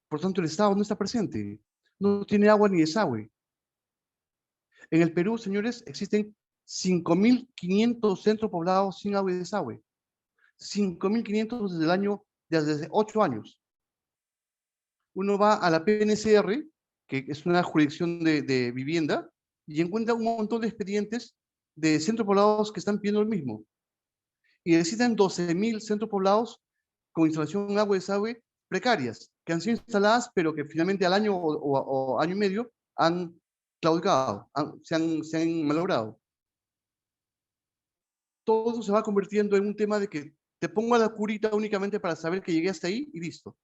Por tanto, el Estado no está presente, no tiene agua ni desagüe. En el Perú, señores, existen 5.500 centros poblados sin agua y desagüe. 5.500 desde hace 8 años. Uno va a la PNCR, que es una jurisdicción de vivienda, y encuentra un montón de expedientes de centros poblados que están pidiendo lo mismo. Y necesitan 12.000 centros poblados con instalación de agua y desagüe precarias, que han sido instaladas, pero que finalmente al año o año y medio han claudicado, se han malogrado. Todo eso se va convirtiendo en un tema de que te pongo la curita únicamente para saber que llegué hasta ahí y listo.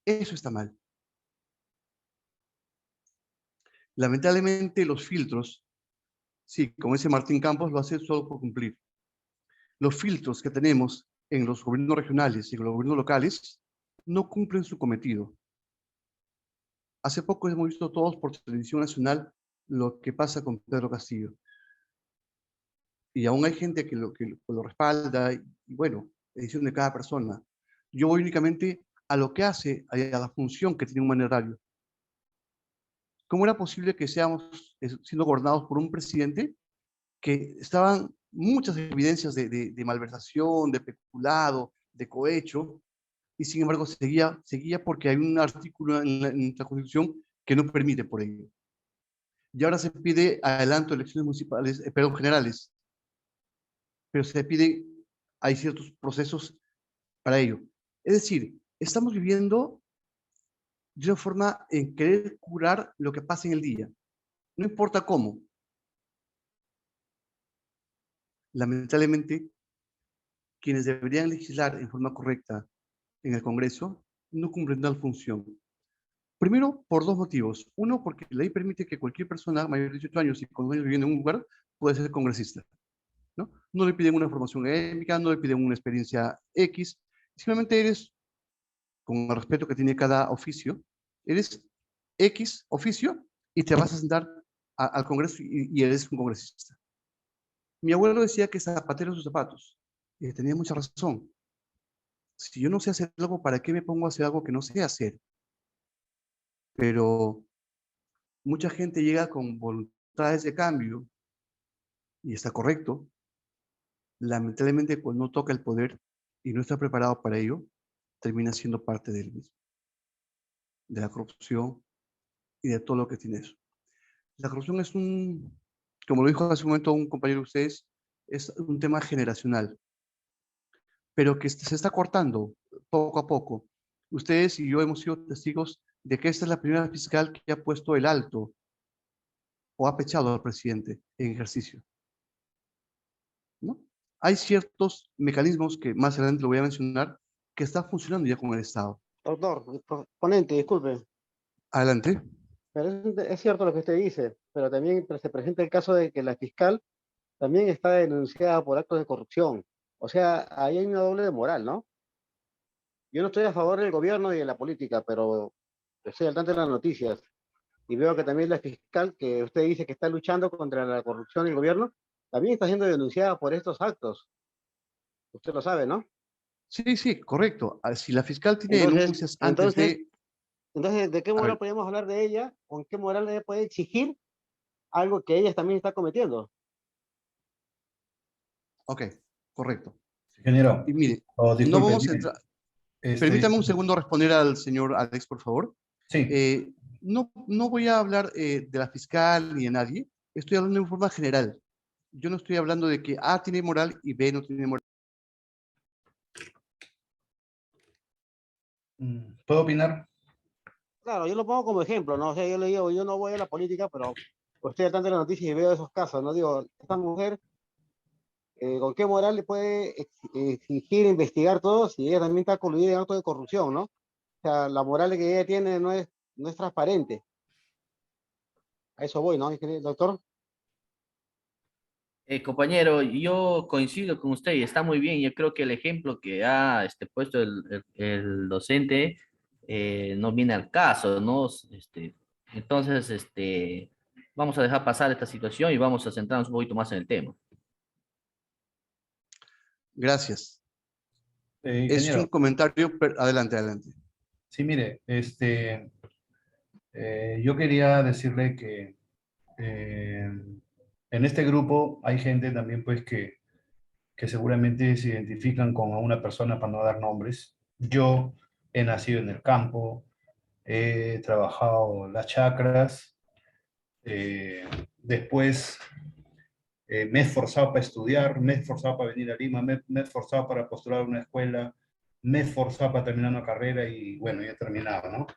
Eso está mal. Lamentablemente los filtros, sí, como dice Martín Campos, lo hace solo por cumplir. Los filtros que tenemos en los gobiernos regionales y en los gobiernos locales no cumplen su cometido. Hace poco hemos visto todos por televisión nacional lo que pasa con Pedro Castillo. Y aún hay gente que lo respalda, y bueno, decisión de cada persona. Yo voy únicamente a lo que hace, a la función que tiene un mandatario. ¿Cómo era posible que seamos siendo gobernados por un presidente que estaban muchas evidencias de malversación, de peculado, de cohecho, y sin embargo seguía porque hay un artículo en nuestra Constitución que no permite por ello? Y ahora se pide adelanto de elecciones municipales, generales, pero se pide, hay ciertos procesos para ello. Es decir, estamos viviendo de una forma en querer curar lo que pasa en el día, no importa cómo. Lamentablemente, quienes deberían legislar en forma correcta en el Congreso no cumplen tal función. Primero, por dos motivos. Uno, porque la ley permite que cualquier persona mayor de 18 años y con 2 años viviendo en un lugar puede ser congresista, ¿no? No le piden una formación étnica, no le piden una experiencia X, simplemente eres, con el respeto que tiene cada oficio, eres X oficio y te vas a sentar al Congreso y eres un congresista. Mi abuelo decía que zapatero en sus zapatos. Y tenía mucha razón. Si yo no sé hacer algo, ¿para qué me pongo a hacer algo que no sé hacer? Pero mucha gente llega con voluntades de cambio, y está correcto. Lamentablemente, cuando no toca el poder y no está preparado para ello, termina siendo parte de él mismo, de la corrupción y de todo lo que tiene eso. La corrupción es como lo dijo hace un momento un compañero de ustedes, es un tema generacional, pero que se está cortando poco a poco. Ustedes y yo hemos sido testigos de que esta es la primera fiscal que ha puesto el alto o ha pechado al presidente en ejercicio, ¿no? Hay ciertos mecanismos que más adelante lo voy a mencionar que están funcionando ya con el Estado. Doctor, ponente, disculpe, Adelante. pero es cierto lo que usted dice, pero también se presenta el caso de que la fiscal también está denunciada por actos de corrupción. O sea, ahí hay una doble de moral, ¿no? Yo no estoy a favor del gobierno y de la política, pero estoy al tanto de las noticias y veo que también la fiscal que usted dice que está luchando contra la corrupción del gobierno, también está siendo denunciada por estos actos. Usted lo sabe, ¿no? Sí, sí, correcto. Si la fiscal tiene Entonces, denuncias antes de... entonces, ¿de qué A moral ver, podemos hablar de ella? ¿Con qué moral le puede exigir algo que ella también está cometiendo? ok, correcto. Ingeniero, Y mire, oh, no disculpe, vamos a mire, entrar... Permítame un segundo responder al señor Alex, por favor. sí, No voy a hablar de la fiscal ni de nadie. Estoy hablando de forma general. Yo no estoy hablando de que A tiene moral y B no tiene moral. ¿puedo opinar? Claro, yo lo pongo como ejemplo, ¿no? O sea, yo le digo, yo no voy a la política, pero estoy al tanto de las noticias y veo esos casos, ¿no? Digo, esta mujer, ¿con qué moral le puede exigir, investigar todo si ella también está coludida en actos de corrupción, ¿no? O sea, la moral que ella tiene no es transparente. A eso voy, ¿no, doctor? Compañero, yo coincido con usted y está muy bien. Yo creo que el ejemplo que ha puesto el docente no viene al caso, ¿no? Entonces, vamos a dejar pasar esta situación y vamos a centrarnos un poquito más en el tema. Gracias. Es un Ingeniero, comentario... Adelante, adelante. sí, mire, yo quería decirle que en este grupo hay gente también pues que seguramente se identifican con una persona para no dar nombres. Yo he nacido en el campo, he trabajado las chacras, después me he esforzado para estudiar, me he esforzado para venir a Lima, me he esforzado para postular a una escuela, me he esforzado para terminar una carrera y bueno, ya he terminado, ¿no?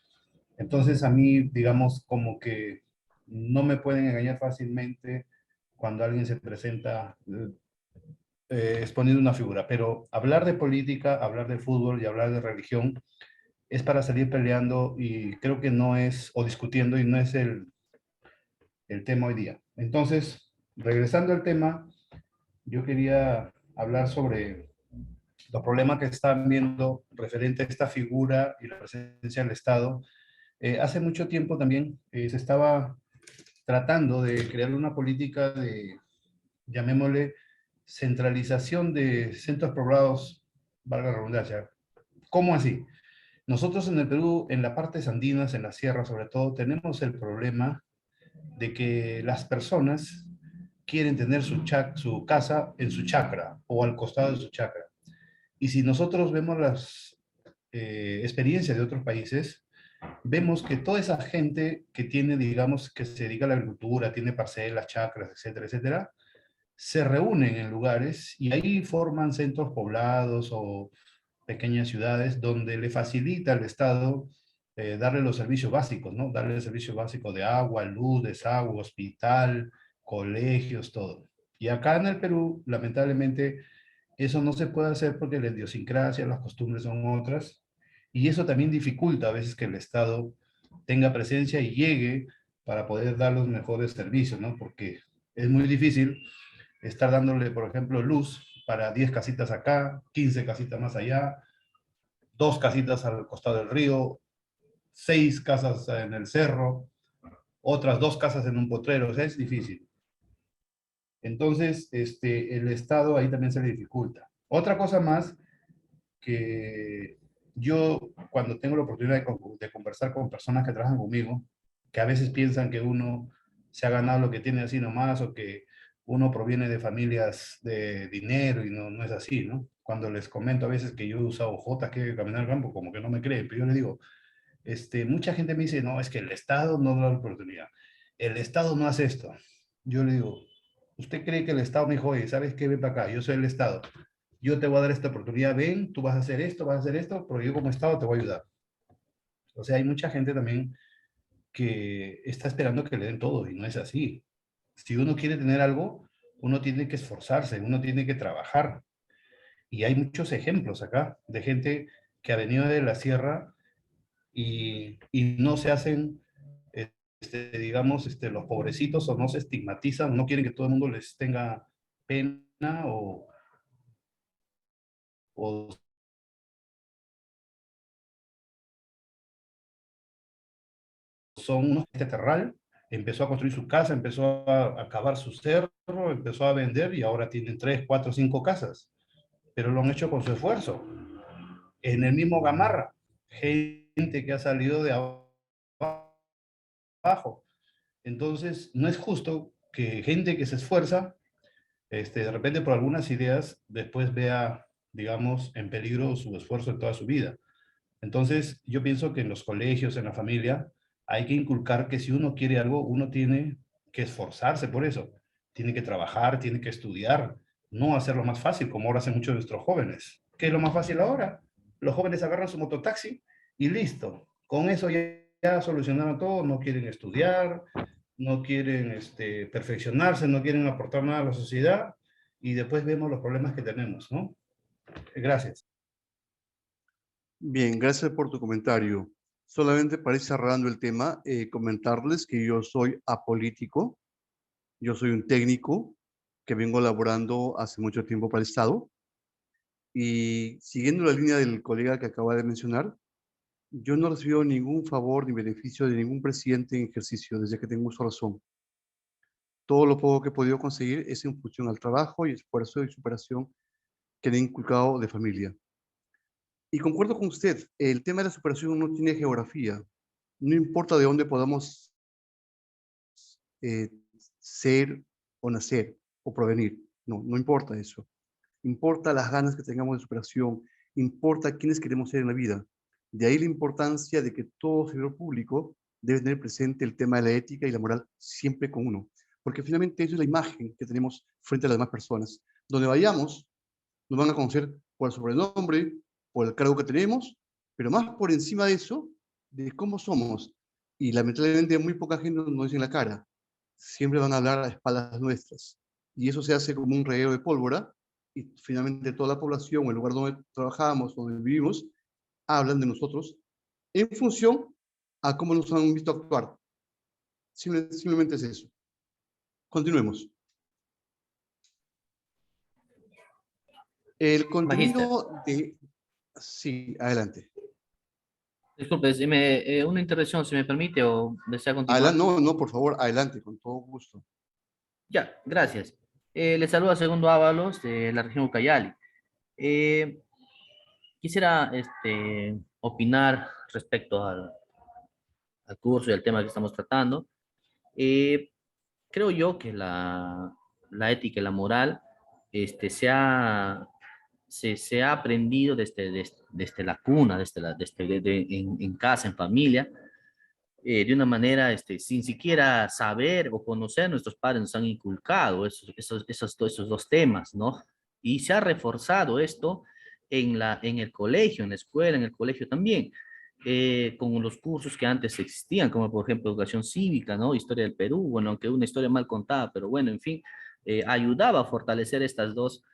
Entonces a mí, digamos, como que no me pueden engañar fácilmente cuando alguien se presenta exponiendo una figura, pero hablar de política, hablar de fútbol y hablar de religión es para salir peleando y creo que no es, o discutiendo y no es el tema hoy día. Entonces, regresando al tema, yo quería hablar sobre los problemas que están viendo referente a esta figura y la presencia del Estado. Hace mucho tiempo también se estaba tratando de crear una política de, llamémosle, centralización de centros poblados, valga la redundancia. ¿Cómo así? Nosotros en el Perú, en la parte andinas, en la sierra sobre todo, tenemos el problema de que las personas quieren tener su casa en su chacra o al costado de su chacra. Y si nosotros vemos las experiencias de otros países, vemos que toda esa gente que tiene, digamos, que se dedica a la agricultura, tiene parcelas, chacras, etcétera, etcétera, se reúnen en lugares y ahí forman centros poblados o pequeñas ciudades donde le facilita al Estado darle los servicios básicos, ¿no? Darle el servicio básico de agua, luz, desagüe, hospital, colegios, todo. Y acá en el Perú, lamentablemente, eso no se puede hacer porque la idiosincrasia, las costumbres son otras, y eso también dificulta a veces que el Estado tenga presencia y llegue para poder dar los mejores servicios, ¿no? Porque es muy difícil estar dándole, por ejemplo, luz para 10 casitas acá, 15 casitas más allá, 2 casitas al costado del río, 6 casas en el cerro, otras 2 casas en un potrero, o sea, es difícil. Entonces, el Estado ahí también se le dificulta. Otra cosa más que yo, cuando tengo la oportunidad de conversar con personas que trabajan conmigo, que a veces piensan que uno se ha ganado lo que tiene así nomás, o que uno proviene de familias de dinero, y no, no es así, ¿no? Cuando les comento a veces que yo he usado jotas que caminar al campo, como que no me creen, pero yo les digo, mucha gente me dice, no, es que el Estado no da la oportunidad, el Estado no hace esto. Yo le digo, ¿usted cree que el Estado me dijo, oye, ¿sabes qué? Ven para acá, yo soy el Estado, yo te voy a dar esta oportunidad, ven, tú vas a hacer esto, porque yo como Estado te voy a ayudar? O sea, hay mucha gente también que está esperando que le den todo, y no es así. Si uno quiere tener algo, uno tiene que esforzarse, uno tiene que trabajar. Y hay muchos ejemplos acá de gente que ha venido de la sierra y no se hacen, digamos, los pobrecitos, o no se estigmatizan, no quieren que todo el mundo les tenga pena, o son unos terral, empezó a construir su casa, empezó a cavar su cerro, empezó a vender, y ahora tienen 3, 4, 5 casas, pero lo han hecho con su esfuerzo. En el mismo Gamarra, gente que ha salido de abajo. Entonces, no es justo que gente que se esfuerza, de repente por algunas ideas, después vea, digamos, en peligro su esfuerzo de toda su vida. Entonces, yo pienso que en los colegios, en la familia, hay que inculcar que si uno quiere algo, uno tiene que esforzarse por eso. Tiene que trabajar, tiene que estudiar, no hacerlo más fácil, como ahora hacen muchos de nuestros jóvenes. ¿Qué es lo más fácil ahora? Los jóvenes agarran su mototaxi y listo. Con eso ya solucionaron todo, no quieren estudiar, no quieren perfeccionarse, no quieren aportar nada a la sociedad, y después vemos los problemas que tenemos, ¿no? Gracias. Bien, gracias por tu comentario. Solamente para ir cerrando el tema, comentarles que yo soy apolítico, yo soy un técnico que vengo laborando hace mucho tiempo para el Estado, y siguiendo la línea del colega que acaba de mencionar, yo no he recibido ningún favor ni beneficio de ningún presidente en ejercicio desde que tengo uso de razón. Todo lo poco que he podido conseguir es en función al trabajo y esfuerzo y superación que le he inculcado de familia. Y concuerdo con usted, el tema de la superación no tiene geografía. No importa de dónde podamos ser o nacer o provenir. No, no importa eso. Importa las ganas que tengamos de superación. Importa quiénes queremos ser en la vida. De ahí la importancia de que todo servidor público debe tener presente el tema de la ética y la moral siempre con uno. Porque finalmente eso es la imagen que tenemos frente a las demás personas. Donde vayamos, nos van a conocer por el sobrenombre, por el cargo que tenemos, pero más por encima de eso, de cómo somos. Y lamentablemente muy poca gente nos dice en la cara. Siempre van a hablar a espaldas nuestras. Y eso se hace como un reguero de pólvora, y finalmente toda la población, el lugar donde trabajamos, donde vivimos, hablan de nosotros en función a cómo nos han visto actuar. Simplemente es eso. Continuemos. El contenido de... Sí, adelante. Disculpe, una intervención, si me permite, o desea continuar. Adelante, no, por favor, adelante, con todo gusto. Ya, gracias. Le saluda Segundo Ábalos de la región Ucayali. Quisiera opinar respecto al curso y al tema que estamos tratando. Creo yo que la ética y la moral se ha aprendido desde la cuna, en casa, en familia, de una manera sin siquiera saber o conocer. Nuestros padres nos han inculcado esos dos temas, ¿no? Y se ha reforzado esto en el colegio, en la escuela, en el colegio también, con los cursos que antes existían, como por ejemplo educación cívica, ¿no? Historia del Perú, bueno, aunque una historia mal contada, pero bueno, en fin, ayudaba a fortalecer estos dos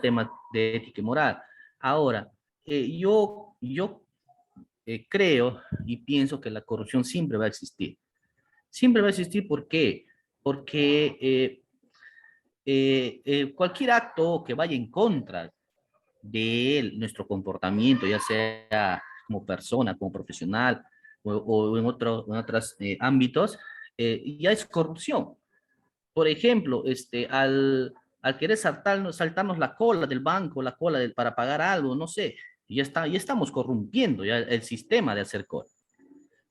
temas de ética y moral. Ahora, yo creo y pienso que la corrupción siempre va a existir. Siempre va a existir, ¿por qué? Porque cualquier acto que vaya en contra de nuestro comportamiento, ya sea como persona, como profesional o en otros ámbitos, ya es corrupción. Por ejemplo, al querer saltarnos la cola del banco, la cola para pagar algo, no sé, ya estamos corrompiendo ya el sistema de hacer cola.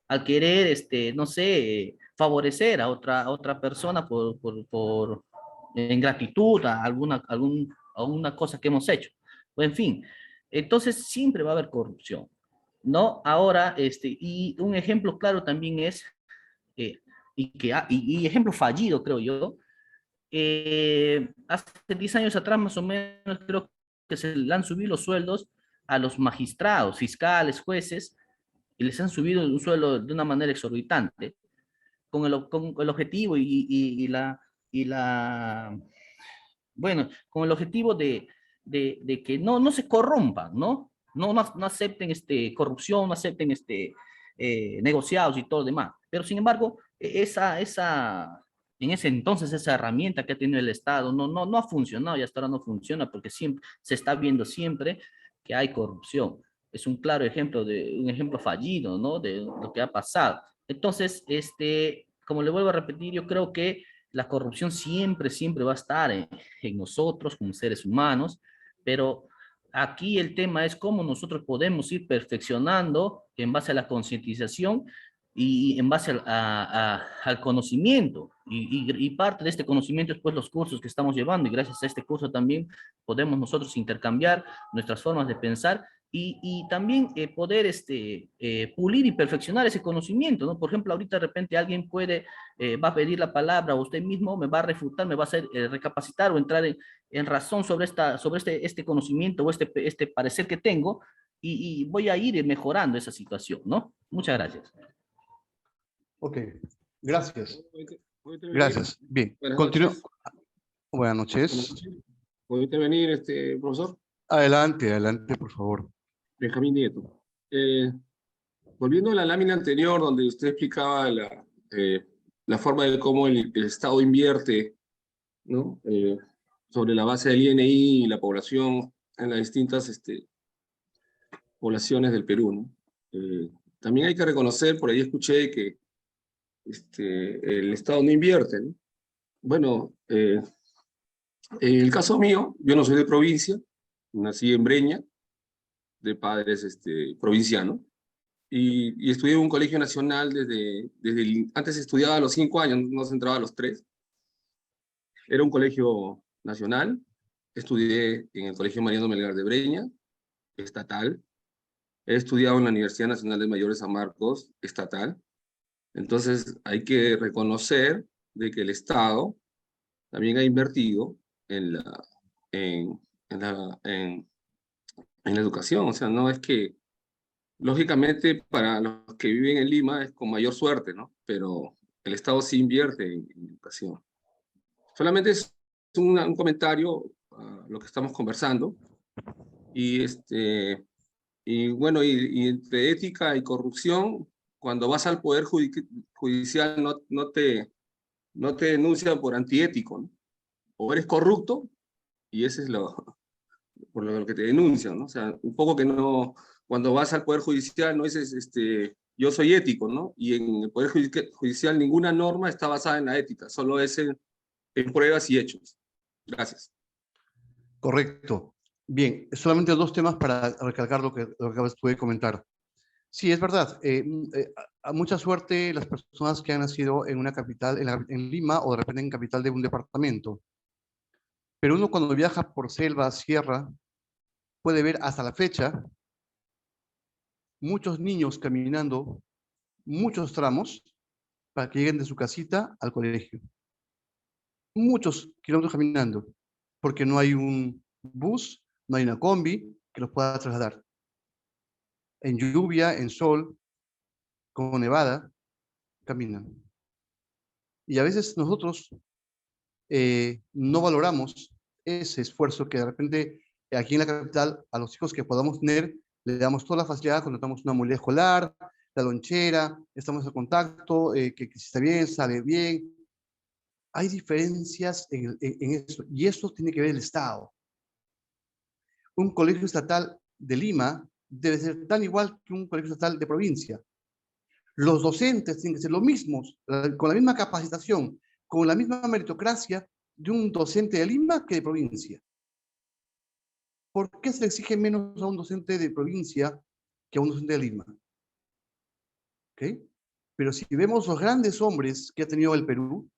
Al querer, no sé, favorecer a otra persona por en gratitud a alguna cosa que hemos hecho. O en fin, entonces siempre va a haber corrupción, ¿no? Ahora, y un ejemplo claro también es, y ejemplo fallido, creo yo, hace 10 años atrás más o menos creo que se le han subido los sueldos a los magistrados, fiscales, jueces, y les han subido un sueldo de una manera exorbitante, con el objetivo bueno, con el objetivo de que no se corrompan, ¿no? No acepten corrupción, no acepten negociados y todo lo demás. Pero sin embargo, en ese entonces esa herramienta que ha tenido el Estado no ha funcionado y hasta ahora no funciona porque siempre, se está viendo siempre que hay corrupción. Es un claro ejemplo un ejemplo fallido, ¿no? De lo que ha pasado. Entonces, como le vuelvo a repetir, yo creo que la corrupción siempre va a estar en nosotros como seres humanos, pero aquí el tema es cómo nosotros podemos ir perfeccionando en base a la concientización y en base al conocimiento. Y parte de este conocimiento es pues los cursos que estamos llevando, y gracias a este curso también podemos nosotros intercambiar nuestras formas de pensar y también poder pulir y perfeccionar ese conocimiento, ¿no? Por ejemplo, ahorita de repente alguien va a pedir la palabra, o usted mismo me va a refutar, me va a hacer recapacitar o entrar en razón sobre este conocimiento o este parecer que tengo, y voy a ir mejorando esa situación, ¿no? Muchas gracias. Ok, gracias. ¿Puedo intervenir? Gracias. Bien, continúo. Buenas noches. ¿Puedo intervenir, profesor? Adelante, por favor. Benjamín Nieto. Volviendo a la lámina anterior, donde usted explicaba la forma de cómo el Estado invierte, ¿no? Sobre la base del INI y la población en las distintas poblaciones del Perú, ¿no? También hay que reconocer, por ahí escuché que el Estado no invierte, ¿no? Bueno, en el caso mío, yo no soy de provincia, nací en Breña, de padres provincianos, y estudié en un colegio nacional antes estudiaba a los 5 años, no se entraba a los 3. Era un colegio nacional, estudié en el Colegio Mariano Melgar de Breña, estatal, he estudiado en la Universidad Nacional de Mayores San Marcos, estatal. Entonces hay que reconocer de que el Estado también ha invertido en la educación. O sea, no es que, lógicamente, para los que viven en Lima es con mayor suerte, ¿no? Pero el Estado sí invierte en educación. Solamente es un comentario a lo que estamos conversando. Y bueno, y entre ética y corrupción, cuando vas al Poder Judicial no te denuncian por antiético, ¿no? O eres corrupto, y ese es por lo que te denuncian, ¿no? O sea, un poco que no, cuando vas al Poder Judicial no dices, yo soy ético, ¿no? Y en el Poder Judicial ninguna norma está basada en la ética, solo es en pruebas y hechos. Gracias. Correcto. Bien, solamente 2 temas para recalcar lo que acabas tú de comentar. Sí, es verdad. A mucha suerte las personas que han nacido en una capital, en Lima, o de repente en capital de un departamento. Pero uno cuando viaja por selva, sierra, puede ver hasta la fecha muchos niños caminando muchos tramos para que lleguen de su casita al colegio. Muchos kilómetros caminando, porque no hay un bus, no hay una combi que los pueda trasladar. En lluvia, en sol, con nevada, caminan. Y a veces nosotros no valoramos ese esfuerzo que de repente aquí en la capital a los hijos que podamos tener Le damos toda la facilidad, contratamos una movilidad escolar, la lonchera, estamos en contacto, que si está bien, sale bien. Hay diferencias en eso, y eso tiene que ver el Estado. Un colegio estatal de Lima debe ser tan igual que un colegio estatal de provincia. Los docentes tienen que ser los mismos, con la misma capacitación, con la misma meritocracia de un docente de Lima que de provincia. ¿Por qué se le exige menos a un docente de provincia que a un docente de Lima? ¿Okay? Pero si vemos los grandes hombres que ha tenido el Perú,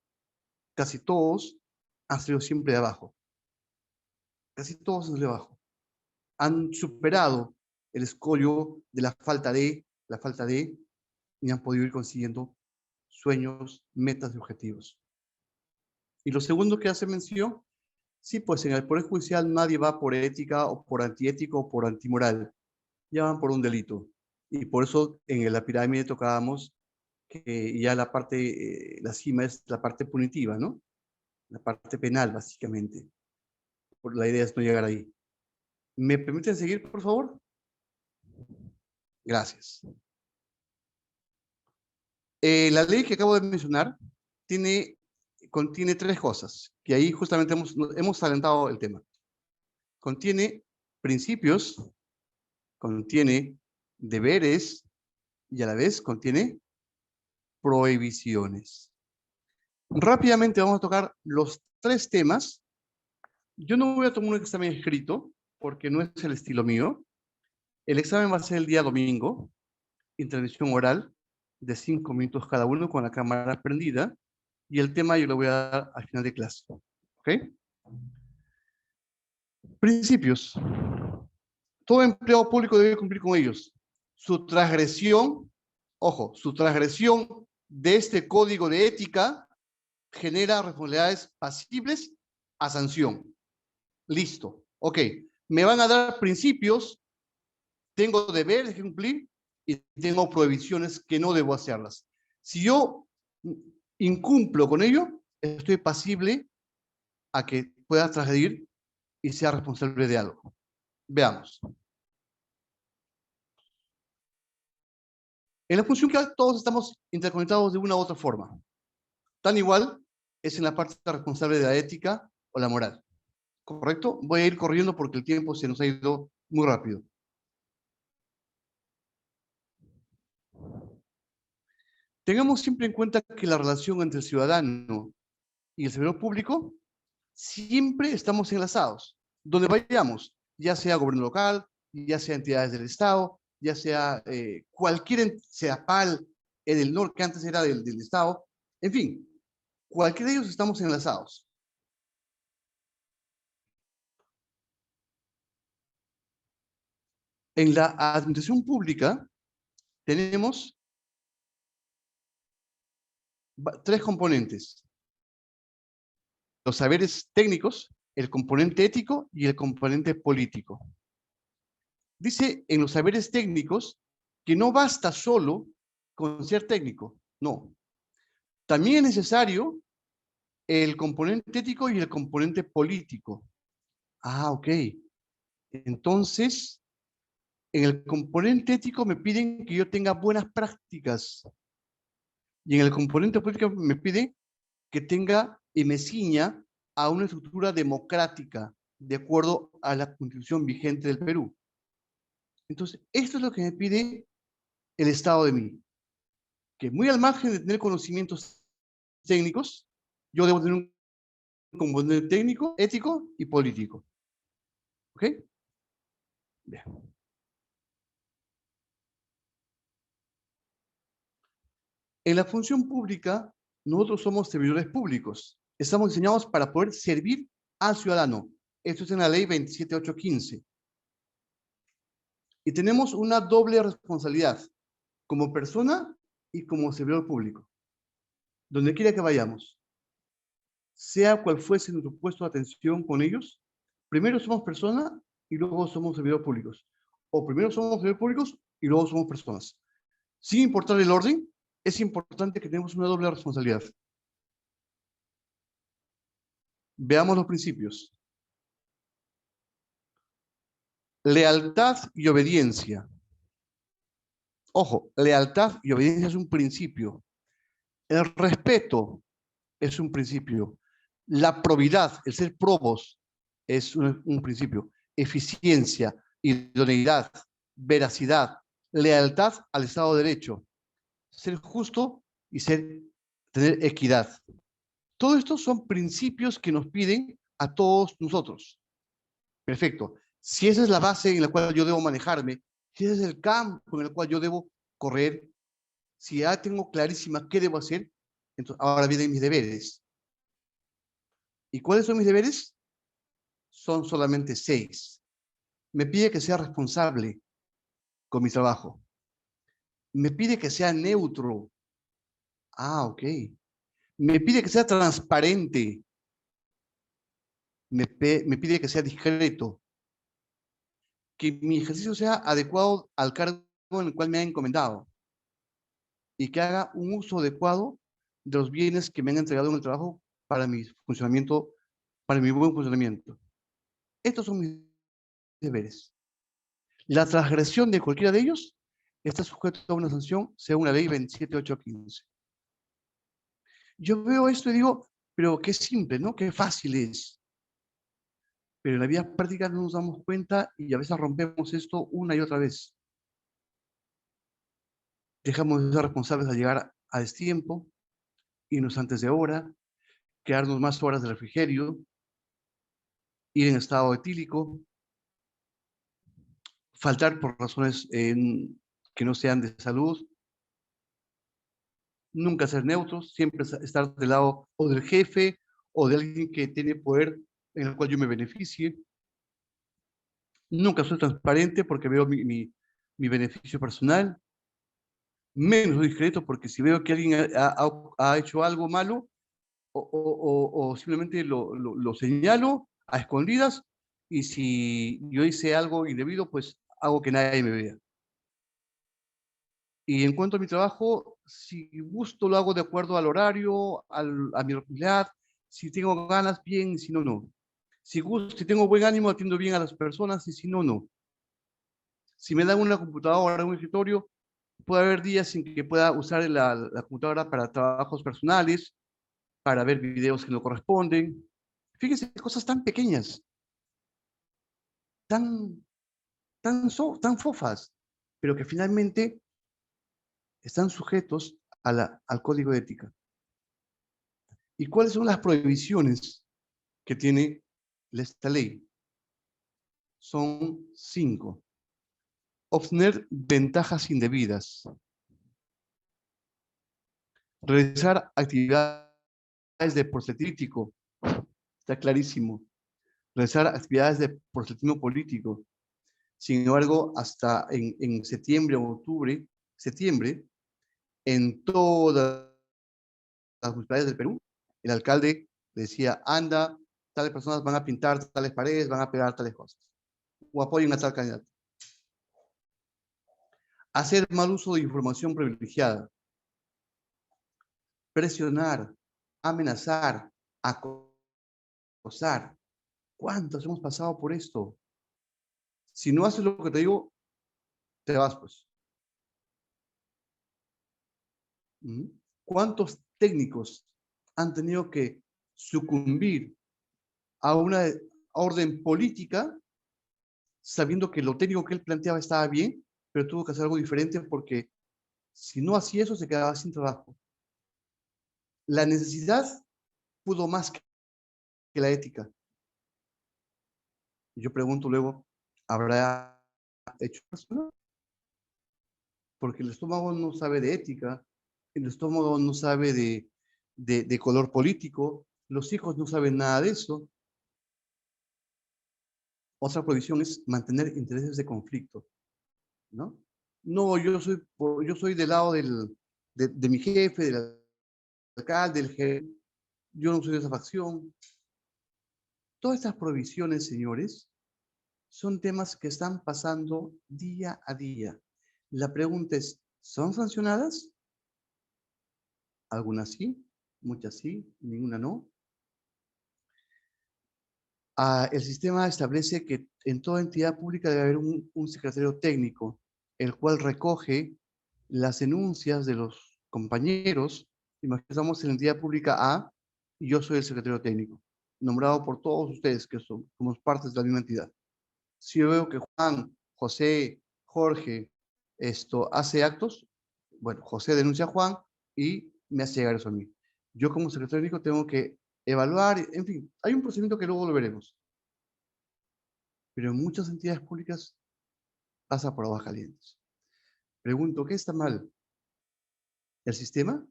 casi todos han salido siempre de abajo. Casi todos han salido de abajo. Han superado el escollo de la falta de, y han podido ir consiguiendo sueños, metas y objetivos. Y lo segundo que hace mención, sí, pues en el Poder Judicial nadie va por ética o por antiético o por antimoral. Ya van por un delito. Y por eso en la pirámide tocábamos que ya la parte, la cima es la parte punitiva, ¿no? La parte penal, básicamente. La idea es no llegar ahí. ¿Me permiten seguir, por favor? Gracias. La ley que acabo de mencionar contiene tres cosas, que ahí justamente hemos adelantado el tema. Contiene principios, contiene deberes y a la vez contiene prohibiciones. Rápidamente vamos a tocar los tres temas. Yo no voy a tomar un examen escrito porque no es el estilo mío. El examen va a ser el día domingo, intervención oral de 5 minutos cada uno con la cámara prendida y el tema yo lo voy a dar al final de clase. ¿Ok? Principios. Todo empleado público debe cumplir con ellos. Su transgresión, ojo, su transgresión de este código de ética genera responsabilidades pasibles a sanción. Listo. Ok. Me van a dar principios, tengo deberes que cumplir y tengo prohibiciones que no debo hacerlas. Si yo incumplo con ello, estoy pasible a que pueda transgredir y sea responsable de algo. Veamos. En la función que todos estamos interconectados de una u otra forma. Tan igual es en la parte responsable de la ética o la moral. ¿Correcto? Voy a ir corriendo porque el tiempo se nos ha ido muy rápido. Tengamos siempre en cuenta que la relación entre el ciudadano y el servidor público siempre estamos enlazados. Donde vayamos, ya sea gobierno local, ya sea entidades del Estado, ya sea cualquier, sea PAL, el NOR, que antes era del Estado, en fin, cualquiera de ellos estamos enlazados. En la administración pública tenemos tres componentes. Los saberes técnicos, el componente ético y el componente político. Dice en los saberes técnicos que no basta solo con ser técnico, no. También es necesario el componente ético y el componente político. Ah, ok. Entonces, en el componente ético me piden que yo tenga buenas prácticas. Y en el componente político me piden que tenga y me ciña a una estructura democrática de acuerdo a la Constitución vigente del Perú. Entonces, esto es lo que me pide el Estado de mí. Que muy al margen de tener conocimientos técnicos, yo debo tener un componente técnico, ético y político. ¿Ok? Bien. En la función pública, nosotros somos servidores públicos. Estamos diseñados para poder servir al ciudadano. Esto es en la ley 27815. Y tenemos una doble responsabilidad, como persona y como servidor público. Donde quiera que vayamos, sea cual fuese nuestro puesto de atención con ellos, primero somos personas y luego somos servidores públicos. O primero somos servidores públicos y luego somos personas. Sin importar el orden, es importante que tengamos una doble responsabilidad. Veamos los principios. Lealtad y obediencia. Ojo, lealtad y obediencia es un principio. El respeto es un principio. La probidad, el ser probos, es un principio. Eficiencia, idoneidad, veracidad, lealtad al Estado de Derecho, ser justo y tener equidad. Todo esto son principios que nos piden a todos nosotros. Perfecto. Si esa es la base en la cual yo debo manejarme, si ese es el campo en el cual yo debo correr, si ya tengo clarísima qué debo hacer, entonces ahora vienen mis deberes. ¿Y cuáles son mis deberes? Son solamente 6. Me pide que sea responsable con mi trabajo. Me pide que sea neutro. Ah, ok. Me pide que sea transparente. Me pide que sea discreto. Que mi ejercicio sea adecuado al cargo en el cual me ha encomendado. Y que haga un uso adecuado de los bienes que me han entregado en el trabajo para mi funcionamiento, para mi buen funcionamiento. Estos son mis deberes. La transgresión de cualquiera de ellos está sujeto a una sanción según la ley 27815. Yo veo esto y digo, pero qué simple, ¿no? Qué fácil es. Pero en la vida práctica no nos damos cuenta y a veces rompemos esto una y otra vez. Dejamos de ser responsables al llegar a destiempo, irnos antes de hora, quedarnos más horas de refrigerio, ir en estado etílico, faltar por razones que no sean de salud, nunca ser neutros, siempre estar del lado o del jefe o de alguien que tiene poder en el cual yo me beneficie. Nunca soy transparente porque veo mi beneficio personal. Menos soy discreto porque si veo que alguien ha hecho algo malo o simplemente lo señalo a escondidas, y si yo hice algo indebido, pues hago que nadie me vea. Y en cuanto a mi trabajo, si gusto lo hago de acuerdo al horario, a mi responsabilidad. Si tengo ganas, bien, si no, no. Si tengo buen ánimo, atiendo bien a las personas, y si no, no. Si me dan una computadora, un escritorio, puede haber días en que pueda usar la computadora para trabajos personales, para ver videos que no corresponden. Fíjense, cosas tan pequeñas, tan fofas, pero que finalmente están sujetos al código de ética. ¿Y cuáles son las prohibiciones que tiene esta ley? Son 5. Obtener ventajas indebidas. Realizar actividades de proselitismo. Está clarísimo. Realizar actividades de proselitismo político. Sin embargo, hasta en septiembre o septiembre, en todas las municipalidades del Perú, el alcalde decía, anda, tales personas van a pintar tales paredes, van a pegar tales cosas, o apoyen a tal candidato. Hacer mal uso de información privilegiada. Presionar, amenazar, acosar. ¿Cuántos hemos pasado por esto? Si no haces lo que te digo, te vas, pues. ¿Cuántos técnicos han tenido que sucumbir a una orden política sabiendo que lo técnico que él planteaba estaba bien, pero tuvo que hacer algo diferente porque si no hacía eso se quedaba sin trabajo? La necesidad pudo más que la ética. Y yo pregunto luego, ¿habrá hecho eso? Porque el estómago no sabe de ética, el estómago no sabe de color político, los hijos no saben nada de eso. Otra prohibición es mantener intereses de conflicto, ¿no? No, yo soy del lado de mi jefe, del alcalde, del jefe. Yo no soy de esa facción. Todas estas prohibiciones, señores, son temas que están pasando día a día. La pregunta es, ¿son sancionadas? Algunas sí, muchas sí, ninguna no. el sistema establece que en toda entidad pública debe haber un secretario técnico, el cual recoge las denuncias de los compañeros. Imaginamos en la entidad pública A, y yo soy el secretario técnico, nombrado por todos ustedes que somos partes de la misma entidad. Si yo veo que Juan, José, Jorge, hace actos, bueno, José denuncia a Juan y me hace llegar eso a mí. Yo como secretario técnico tengo que evaluar, en fin, hay un procedimiento que luego lo veremos. Pero en muchas entidades públicas pasa por aguas calientes. Pregunto, ¿qué está mal? ¿El sistema?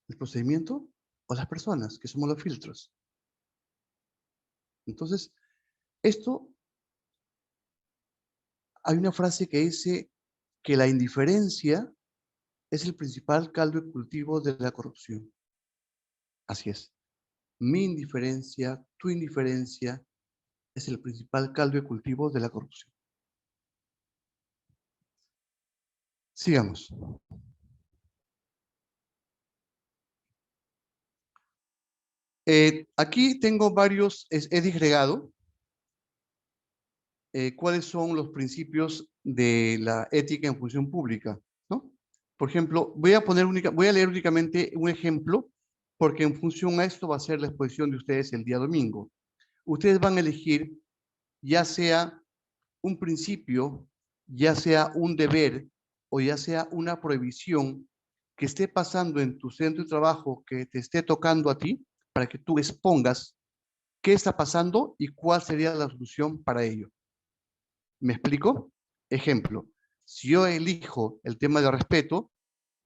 ¿El procedimiento? ¿O las personas, que somos los filtros? Entonces, hay una frase que dice que la indiferencia es el principal caldo de cultivo de la corrupción. Así es. Mi indiferencia, tu indiferencia, es el principal caldo de cultivo de la corrupción. Sigamos. Aquí tengo varios, he disgregado cuáles son los principios de la ética en función pública, ¿no? Por ejemplo, voy a leer únicamente un ejemplo, porque en función a esto va a ser la exposición de ustedes el día domingo. Ustedes van a elegir ya sea un principio, ya sea un deber o ya sea una prohibición que esté pasando en tu centro de trabajo, que te esté tocando a ti, para que tú expongas qué está pasando y cuál sería la solución para ello. ¿Me explico? Ejemplo, si yo elijo el tema de respeto,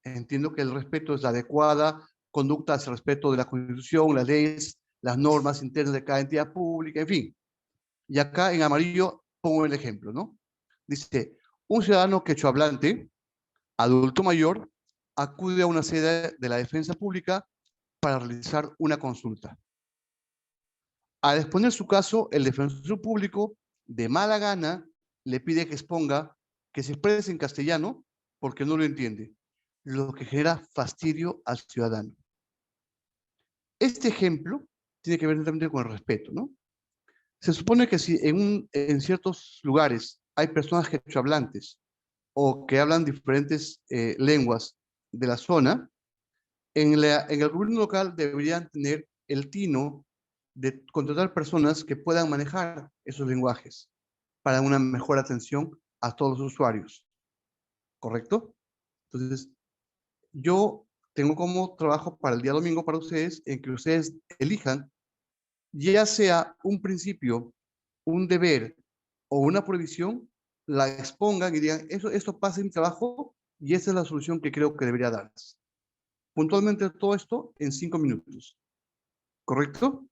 entiendo que el respeto es la adecuada conducta hacia el respeto de la Constitución, las leyes, las normas internas de cada entidad pública, en fin. Y acá en amarillo pongo el ejemplo, ¿no? Dice, un ciudadano quechohablante, adulto mayor, acude a una sede de la defensa pública para realizar una consulta. Al exponer su caso, el defensor público, de mala gana, le pide que exponga, que se exprese en castellano, porque no lo entiende, lo que genera fastidio al ciudadano. Este ejemplo tiene que ver directamente con el respeto, ¿no? Se supone que si en ciertos lugares hay personas quechohablantes o que hablan diferentes lenguas de la zona, en el gobierno local deberían tener el tino de contratar personas que puedan manejar esos lenguajes para una mejor atención a todos los usuarios. ¿Correcto? Entonces, yo tengo como trabajo para el día domingo para ustedes en que ustedes elijan ya sea un principio, un deber o una prohibición, la expongan y digan, esto pasa en mi trabajo y esa es la solución que creo que debería darse. Puntualmente todo esto en 5 minutos. ¿Correcto?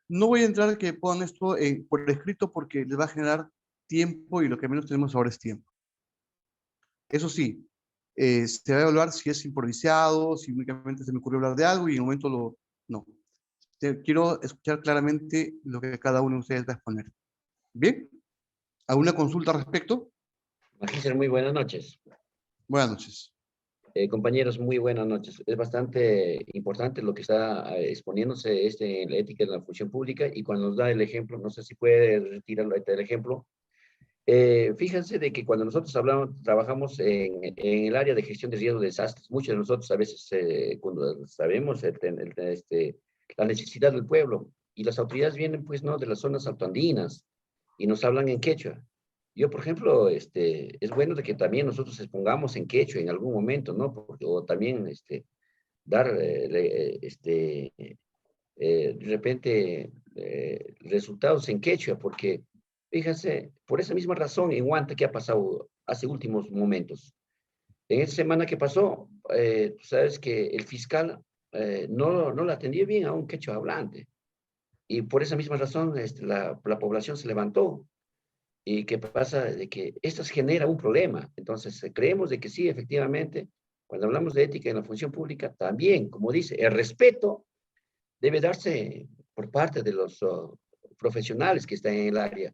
No voy a entrar a que pongan esto por escrito porque les va a generar tiempo y lo que menos tenemos ahora es tiempo. Eso sí, se va a evaluar si es improvisado, si únicamente se me ocurrió hablar de algo y en un momento no. Quiero escuchar claramente lo que cada uno de ustedes va a exponer. ¿Bien? ¿Alguna consulta al respecto? Magíster, muy buenas noches. Buenas noches. Compañeros, muy buenas noches. Es bastante importante lo que está exponiéndose en la ética de la función pública y cuando nos da el ejemplo, no sé si puede retirar el ejemplo. Fíjense de que cuando nosotros trabajamos en el área de gestión de riesgos de desastres, muchos de nosotros a veces cuando sabemos la necesidad del pueblo y las autoridades vienen pues no de las zonas altoandinas y nos hablan en quechua. Yo, por ejemplo, es bueno de que también nosotros expongamos en quechua en algún momento, ¿no? O también dar de repente resultados en quechua, porque fíjense, por esa misma razón en Huanta, ¿qué ha pasado hace últimos momentos? En esta semana que pasó, tú sabes que el fiscal no le atendía bien a un quechua hablante. Y por esa misma razón la población se levantó. ¿Y qué pasa? De que esto genera un problema. Entonces, creemos de que sí, efectivamente, cuando hablamos de ética en la función pública, también, como dice, el respeto debe darse por parte de los profesionales que están en el área.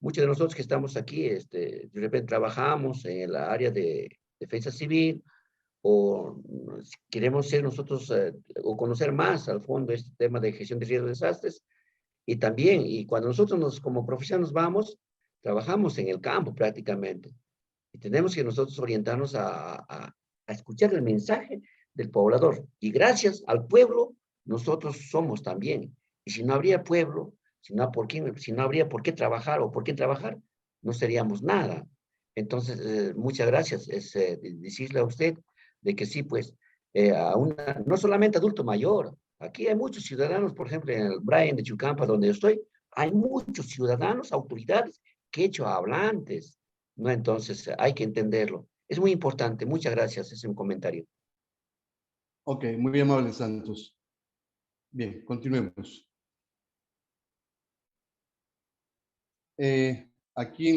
Muchos de nosotros que estamos aquí, de repente trabajamos en el área de defensa civil o queremos ser nosotros o conocer más al fondo este tema de gestión de riesgos de desastres Y también, y cuando nosotros como profesionales vamos, trabajamos en el campo prácticamente. Y tenemos que nosotros orientarnos a escuchar el mensaje del poblador. Y gracias al pueblo, nosotros somos también. Y si no habría pueblo, si no habría por qué trabajar o por qué trabajar, no seríamos nada. Entonces, muchas gracias. Es decirle a usted de que sí, pues, no solamente adulto mayor, aquí hay muchos ciudadanos, por ejemplo, en el Brian de Chucampa, donde yo estoy, hay muchos ciudadanos, autoridades, que hecho hablantes, ¿no? Entonces, hay que entenderlo. Es muy importante. Muchas gracias. Es un comentario. Ok, muy amable, Santos. Bien, continuemos. Aquí en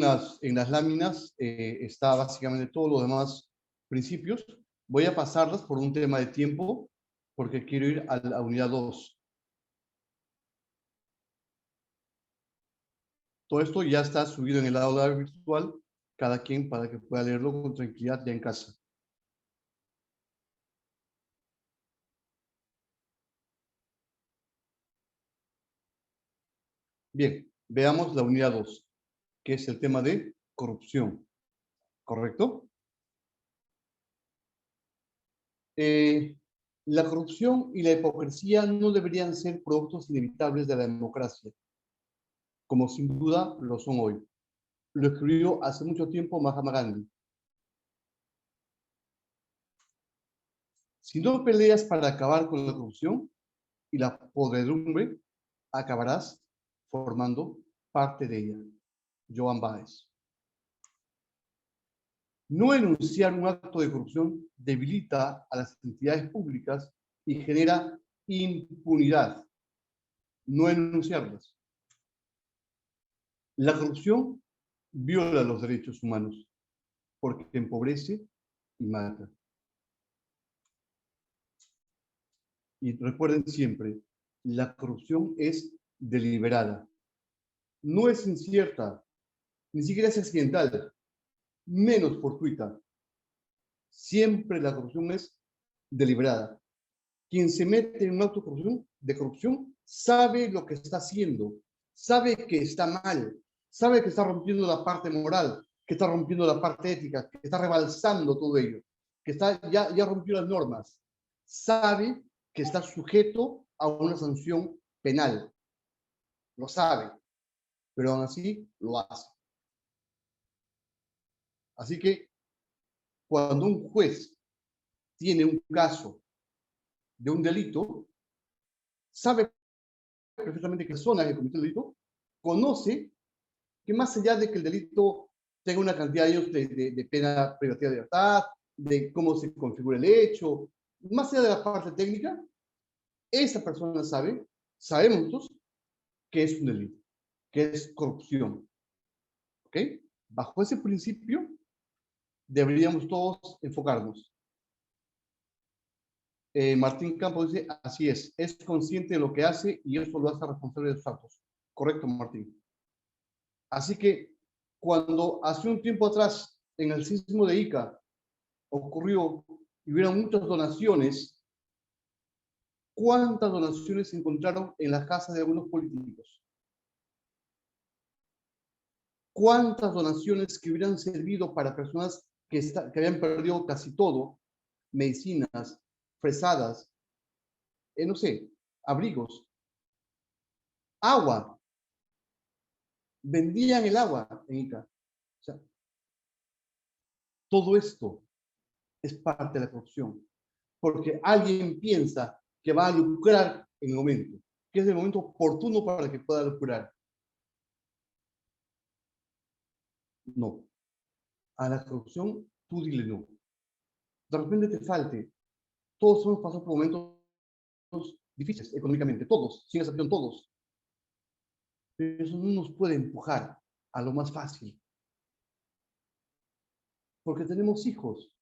las láminas está básicamente todos los demás principios. Voy a pasarlas por un tema de tiempo, porque quiero ir a la unidad 2. Todo esto ya está subido en el aula virtual, cada quien para que pueda leerlo con tranquilidad ya en casa. Bien, veamos la unidad 2, que es el tema de corrupción. ¿Correcto? La corrupción y la hipocresía no deberían ser productos inevitables de la democracia, como sin duda lo son hoy. Lo escribió hace mucho tiempo Mahatma Gandhi. Si no peleas para acabar con la corrupción y la podredumbre, acabarás formando parte de ella. Joan Baez. No enunciar un acto de corrupción debilita a las entidades públicas y genera impunidad. No enunciarlas. La corrupción viola los derechos humanos porque empobrece y mata. Y recuerden siempre, la corrupción es deliberada. No es incierta, ni siquiera es accidental, menos fortuita. Siempre la corrupción es deliberada. Quien se mete en un acto de corrupción sabe lo que está haciendo, sabe que está mal, sabe que está rompiendo la parte moral, que está rompiendo la parte ética, que está rebalsando todo ello, que ya rompió las normas. Sabe que está sujeto a una sanción penal. Lo sabe, pero aún así lo hace. Así que cuando un juez tiene un caso de un delito, sabe perfectamente que la persona que cometió el delito conoce que más allá de que el delito tenga una cantidad de años de pena privativa de libertad, de cómo se configura el hecho, más allá de la parte técnica, esa persona sabemos nosotros que es un delito, que es corrupción. ¿Ok? Bajo ese principio deberíamos todos enfocarnos. Martín Campos dice, así es consciente de lo que hace y eso lo hace responsable de sus actos. Correcto, Martín. Así que cuando hace un tiempo atrás, en el sismo de Ica, ocurrió y hubieron muchas donaciones, ¿cuántas donaciones se encontraron en las casas de algunos políticos? ¿Cuántas donaciones que hubieran servido para personas que habían perdido casi todo, medicinas, fresadas, no sé, abrigos, agua? Vendían el agua en Ica. O sea, todo esto es parte de la corrupción, porque alguien piensa que va a lucrar en el momento, que es el momento oportuno para que pueda lucrar. No. A la corrupción, tú dile no. De repente te falte. Todos hemos pasado por momentos difíciles económicamente, todos, sin excepción todos. Pero eso no nos puede empujar a lo más fácil. Porque tenemos hijos,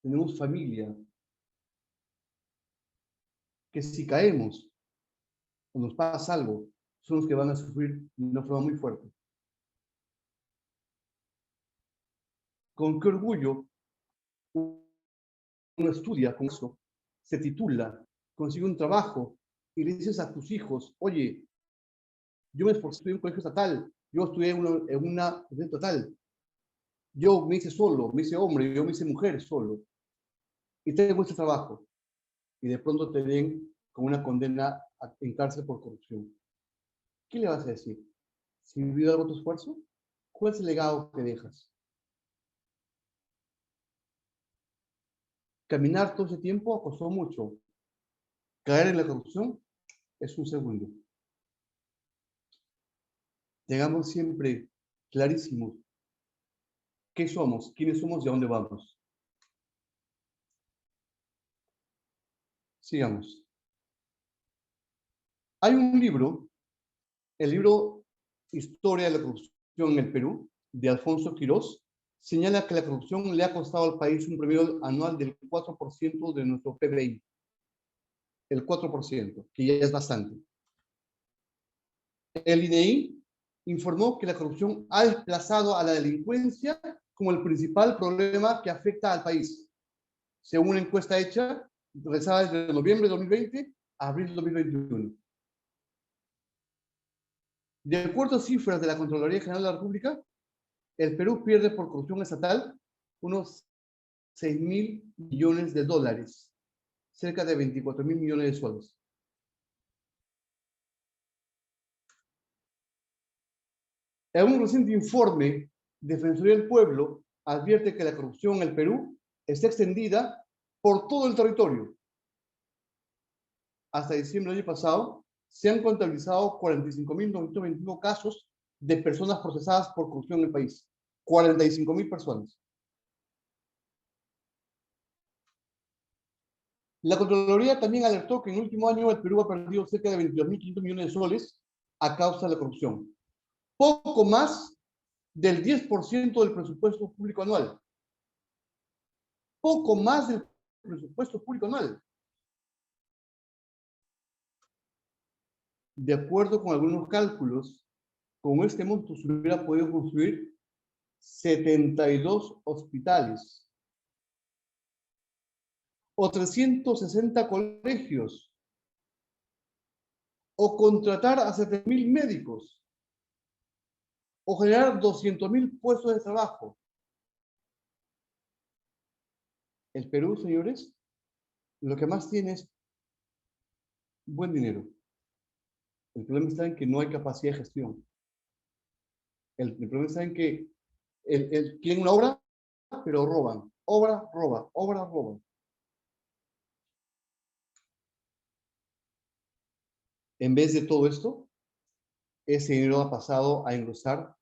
tenemos familia, que si caemos o nos pasa algo, son los que van a sufrir de una forma muy fuerte. Con qué orgullo uno estudia con eso, se titula, consigue un trabajo y le dices a tus hijos, oye, Yo me esforcé, estudié en un colegio estatal, yo estudié en una universidad estatal. Yo me hice solo, me hice hombre, yo me hice mujer solo. Y tengo este trabajo. Y de pronto te ven con una condena en cárcel por corrupción. ¿Qué le vas a decir? ¿Sirvió algo tu esfuerzo? ¿Cuál es el legado que dejas? Caminar todo ese tiempo costó mucho. Caer en la corrupción es un segundo. Tengamos siempre clarísimos qué somos, quiénes somos y a dónde vamos. Sigamos. Hay un libro, el libro Historia de la corrupción en el Perú, de Alfonso Quirós, señala que la corrupción le ha costado al país un promedio anual del 4% de nuestro PBI. El 4%, que ya es bastante. El INEI informó que la corrupción ha desplazado a la delincuencia como el principal problema que afecta al país, según una encuesta hecha, realizada desde noviembre de 2020 a abril de 2021. De acuerdo a cifras de la Contraloría General de la República, el Perú pierde por corrupción estatal unos 6.000 millones de dólares, cerca de 24.000 millones de soles. En un reciente informe, Defensoría del Pueblo advierte que la corrupción en el Perú está extendida por todo el territorio. Hasta diciembre del año pasado, se han contabilizado 45.921 casos de personas procesadas por corrupción en el país. 45.000 personas. La Contraloría también alertó que en el último año el Perú ha perdido cerca de 22.500 millones de soles a causa de la corrupción. Poco más del 10% del presupuesto público anual. Poco más del presupuesto público anual. De acuerdo con algunos cálculos, con este monto se hubiera podido construir 72 hospitales o 360 colegios o contratar a 7.000 médicos o generar 200.000 puestos de trabajo. El Perú, señores, lo que más tiene es buen dinero. El problema está en que no hay capacidad de gestión. El problema está en que quieren una obra, pero roban. Obra, roba, obra, roba. En vez de todo esto, ese dinero ha pasado a engrosar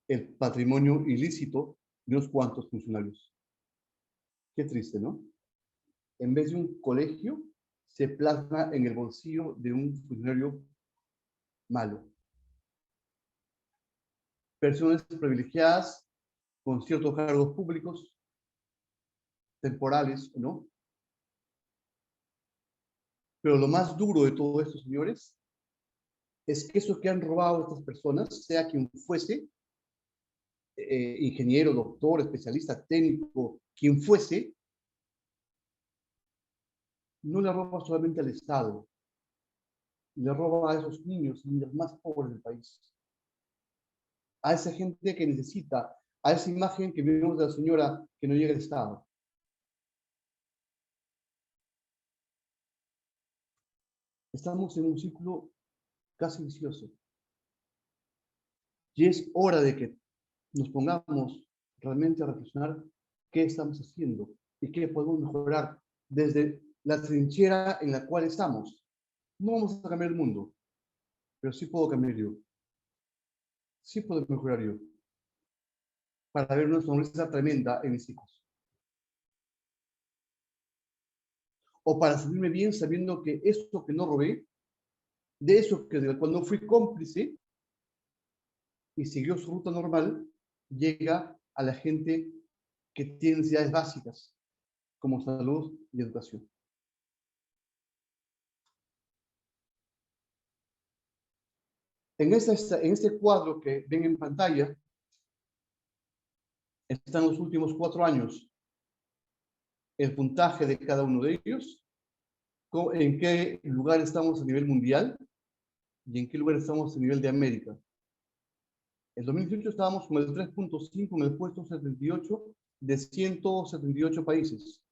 el patrimonio ilícito de unos cuantos funcionarios. Qué triste, ¿no? En vez de un colegio, se plasma en el bolsillo de un funcionario malo. Personas privilegiadas con ciertos cargos públicos, temporales, ¿no? Pero lo más duro de todo esto, señores, es que eso que han robado estas personas, sea quien fuese, ingeniero, doctor, especialista, técnico, quien fuese, no le roba solamente al Estado, le roba a esos niños y niñas más pobres del país. A esa gente que necesita, a esa imagen que vemos de la señora que no llega al Estado. Estamos en un ciclo casi vicioso. Y es hora de que nos pongamos realmente a reflexionar qué estamos haciendo y qué podemos mejorar desde la trinchera en la cual estamos. No vamos a cambiar el mundo, pero sí puedo cambiar yo. Sí puedo mejorar yo. Para ver una sonrisa tremenda en mis hijos. O para sentirme bien sabiendo que eso que no robé, de eso que de cuando fui cómplice y siguió su ruta normal, llega a la gente que tiene necesidades básicas, como salud y educación. En este cuadro que ven en pantalla, están los últimos 4 años, el puntaje de cada uno de ellos, en qué lugar estamos a nivel mundial, ¿Y en qué lugar estamos a nivel de América? En 2018 estábamos con el 3.5 en el puesto 78 de 178 países.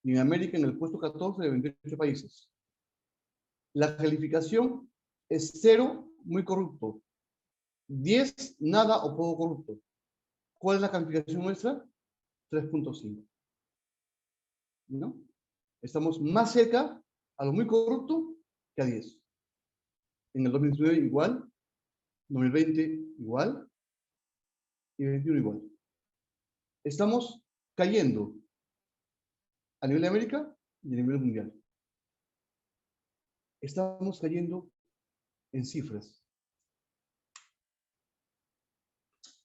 Y en América en el puesto 14 de 28 países. La calificación es 0, muy corrupto. 10, nada o poco corrupto. ¿Cuál es la calificación nuestra? 3.5. ¿No? Estamos más cerca a lo muy corrupto que a 10. En el 2019 igual, 2020 igual y 2021 igual. Estamos cayendo a nivel de América y a nivel mundial. Estamos cayendo en cifras.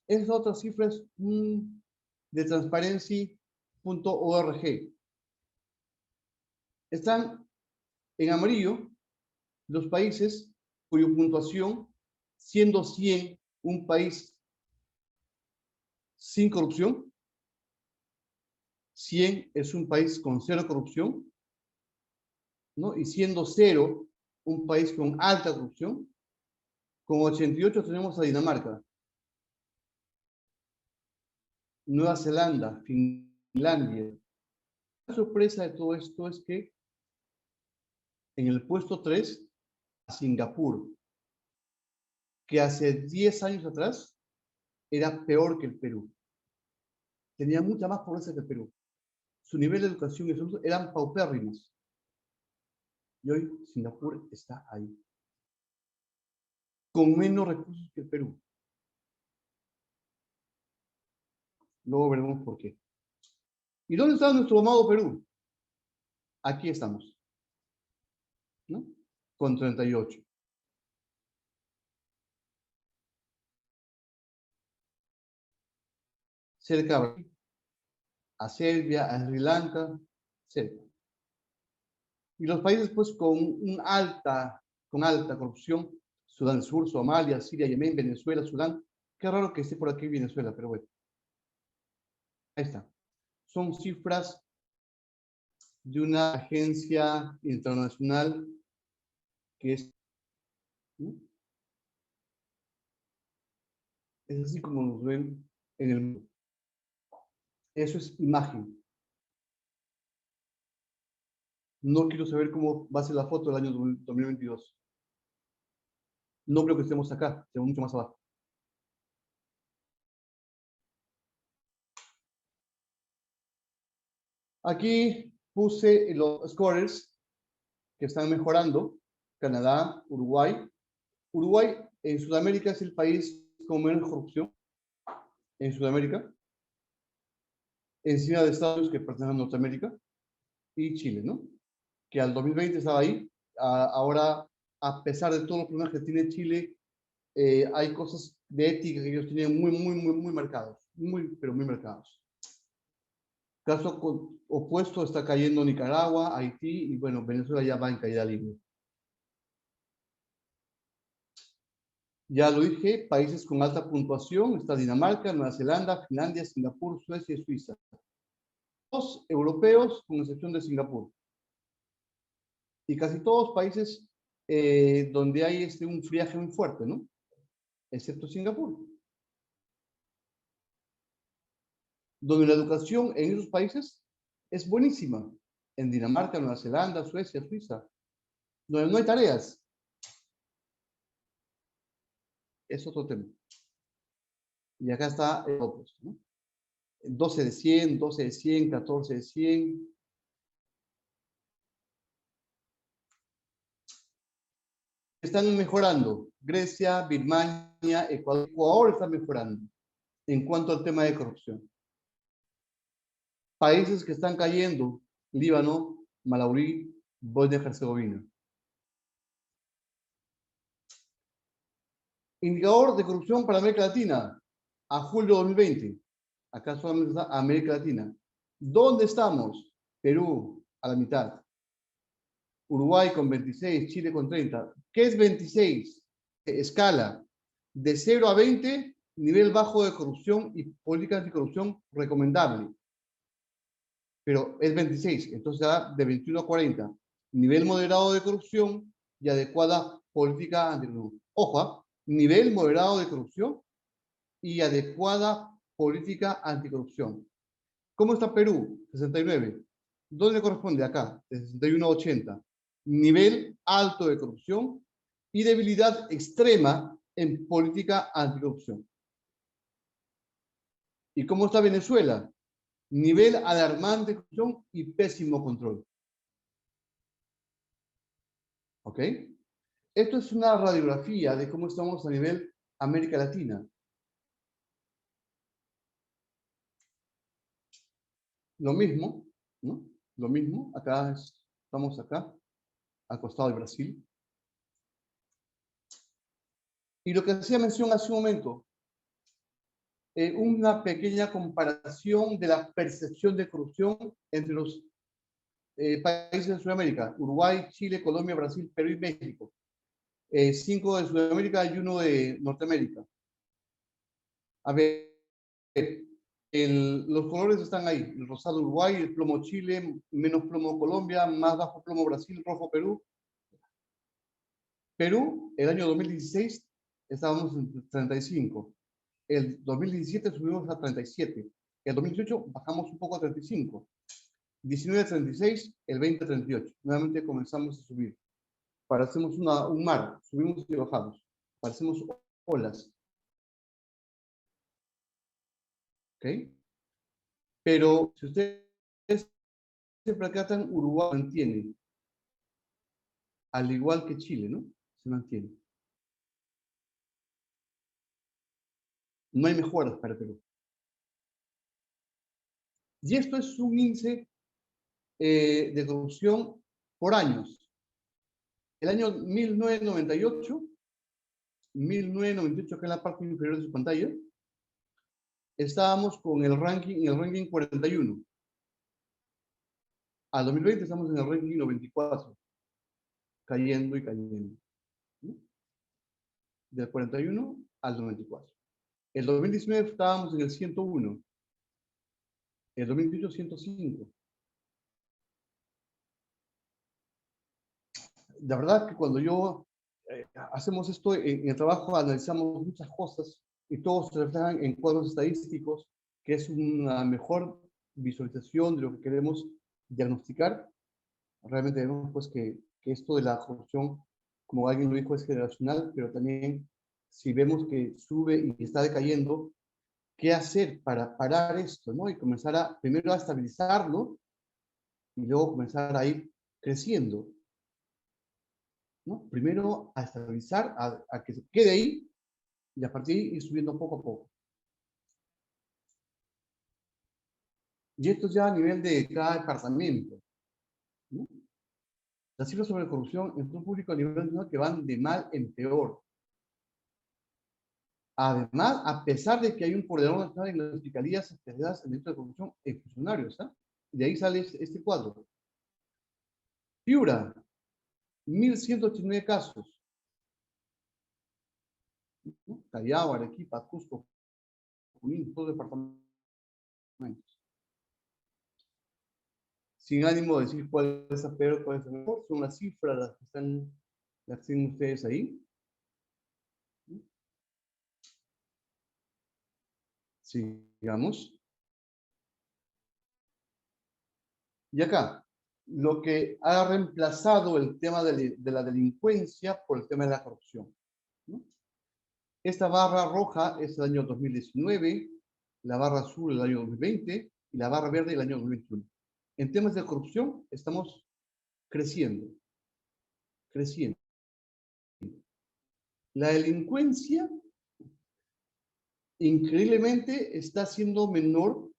Esas otras cifras de transparency.org. Están en amarillo los países cuya puntuación, siendo 100 un país sin corrupción, 100 es un país con 0 corrupción, ¿no? Y siendo 0 un país con alta corrupción, con 88 tenemos a Dinamarca, Nueva Zelanda, Finlandia. La sorpresa de todo esto es que en el puesto 3, Singapur, que hace 10 años atrás era peor que el Perú. Tenía mucha más pobreza que el Perú. Su nivel de educación y salud eran paupérrimos. Y hoy Singapur está ahí, con menos recursos que el Perú. Luego veremos por qué. ¿Y dónde está nuestro amado Perú? Aquí estamos, ¿no? Con 38. Cerca a Serbia, a Sri Lanka, cerca. Y los países pues con alta corrupción, Sudán del Sur, Somalia, Siria, Yemen, Venezuela, Sudán. Qué raro que esté por aquí Venezuela, pero bueno. Ahí está. Son cifras de una agencia internacional que es, ¿no? Es así como nos ven en el mundo. Eso es imagen. No quiero saber cómo va a ser la foto del año 2022. No creo que estemos acá, estemos mucho más abajo. Aquí puse los scores que están mejorando. Canadá, Uruguay. Uruguay en Sudamérica es el país con menos corrupción en Sudamérica, encima de Estados Unidos que pertenecen a Norteamérica, y Chile, ¿no? Que al 2020 estaba ahí. Ahora, a pesar de todos los problemas que tiene Chile, hay cosas de ética que ellos tienen muy marcados, pero muy marcados. Caso opuesto está cayendo Nicaragua, Haití, y bueno, Venezuela ya va en caída libre. Ya lo dije, países con alta puntuación, está Dinamarca, Nueva Zelanda, Finlandia, Singapur, Suecia y Suiza. Todos europeos, con excepción de Singapur. Y casi todos países donde hay un friaje muy fuerte, ¿no? Excepto Singapur. Donde la educación en esos países es buenísima. En Dinamarca, Nueva Zelanda, Suecia, Suiza. Donde no hay tareas. Es otro tema. Y acá está el otro, ¿no? 12 de 100, 12 de 100, 14 de 100. Están mejorando. Grecia, Birmania, Ecuador están mejorando en cuanto al tema de corrupción. Países que están cayendo, Líbano, Malawi, Bosnia y Herzegovina. Indicador de corrupción para América Latina a julio de 2020. Acá solamente está América Latina. ¿Dónde estamos? Perú, a la mitad. Uruguay con 26, Chile con 30. ¿Qué es 26? Escala. De 0 a 20, nivel bajo de corrupción y política anticorrupción recomendable. Pero es 26, entonces da de 21 a 40. Nivel moderado de corrupción y adecuada política anticorrupción. Ojo, nivel moderado de corrupción y adecuada política anticorrupción. ¿Cómo está Perú? 69. ¿Dónde corresponde? Acá, de 61 a 80. Nivel alto de corrupción y debilidad extrema en política anticorrupción. ¿Y cómo está Venezuela? Nivel alarmante de corrupción y pésimo control. ¿Ok? Esto es una radiografía de cómo estamos a nivel América Latina. Lo mismo, ¿no? Lo mismo, acá estamos acá, al costado de Brasil. Y lo que hacía mención hace un momento, una pequeña comparación de la percepción de corrupción entre los países de Sudamérica: Uruguay, Chile, Colombia, Brasil, Perú y México. 5 de Sudamérica y 1 de Norteamérica. A ver, los colores están ahí: el rosado Uruguay, el plomo Chile, menos plomo Colombia, más bajo plomo Brasil, rojo Perú. Perú, el año 2016 estábamos en 35. El 2017 subimos a 37. El 2018 bajamos un poco a 35. 19 a 36, el 20 a 38. Nuevamente comenzamos a subir. Parecemos un mar, subimos y bajamos. Parecemos olas. ¿Ok? Pero si ustedes se percatan, Uruguay mantiene, al igual que Chile, ¿no? Se mantiene. No hay mejoras para Perú. Y esto es un índice de corrupción por años. El año 1998, que es la parte inferior de su pantalla, estábamos con el ranking 41. Al 2020 estamos en el ranking 94, cayendo y cayendo. ¿Sí? Del 41 al 94. El 2019 estábamos en el 101. El 2018, 105. La verdad que cuando hacemos esto en el trabajo, analizamos muchas cosas y todos se reflejan en cuadros estadísticos, que es una mejor visualización de lo que queremos diagnosticar. Realmente vemos pues que esto de la corrupción, como alguien lo dijo, es generacional, pero también si vemos que sube y está decayendo, ¿qué hacer para parar esto, ¿no? Y comenzar primero a estabilizarlo y luego comenzar a ir creciendo, ¿no? Primero a estabilizar, a que se quede ahí y a partir de ahí ir subiendo poco a poco. Y esto ya a nivel de cada departamento, ¿no? Las cifras sobre corrupción en todo público a nivel nacional que van de mal en peor. Además, a pesar de que hay un coordinador nacional en las fiscalías especializadas en delito de corrupción en funcionarios, ¿ah? De ahí sale este cuadro. Piura, 1.189 casos. ¿No? Callao, Arequipa, Cusco, Junín, todos los departamentos. Sin ánimo de decir cuál es la peor, cuál es la mejor, son las cifras las que tienen ustedes ahí. Sigamos. Y acá, lo que ha reemplazado el tema de la delincuencia por el tema de la corrupción, ¿no? Esta barra roja es el año 2019, la barra azul el año 2020 y la barra verde el año 2021. En temas de corrupción estamos creciendo. La delincuencia, increíblemente, está siendo menor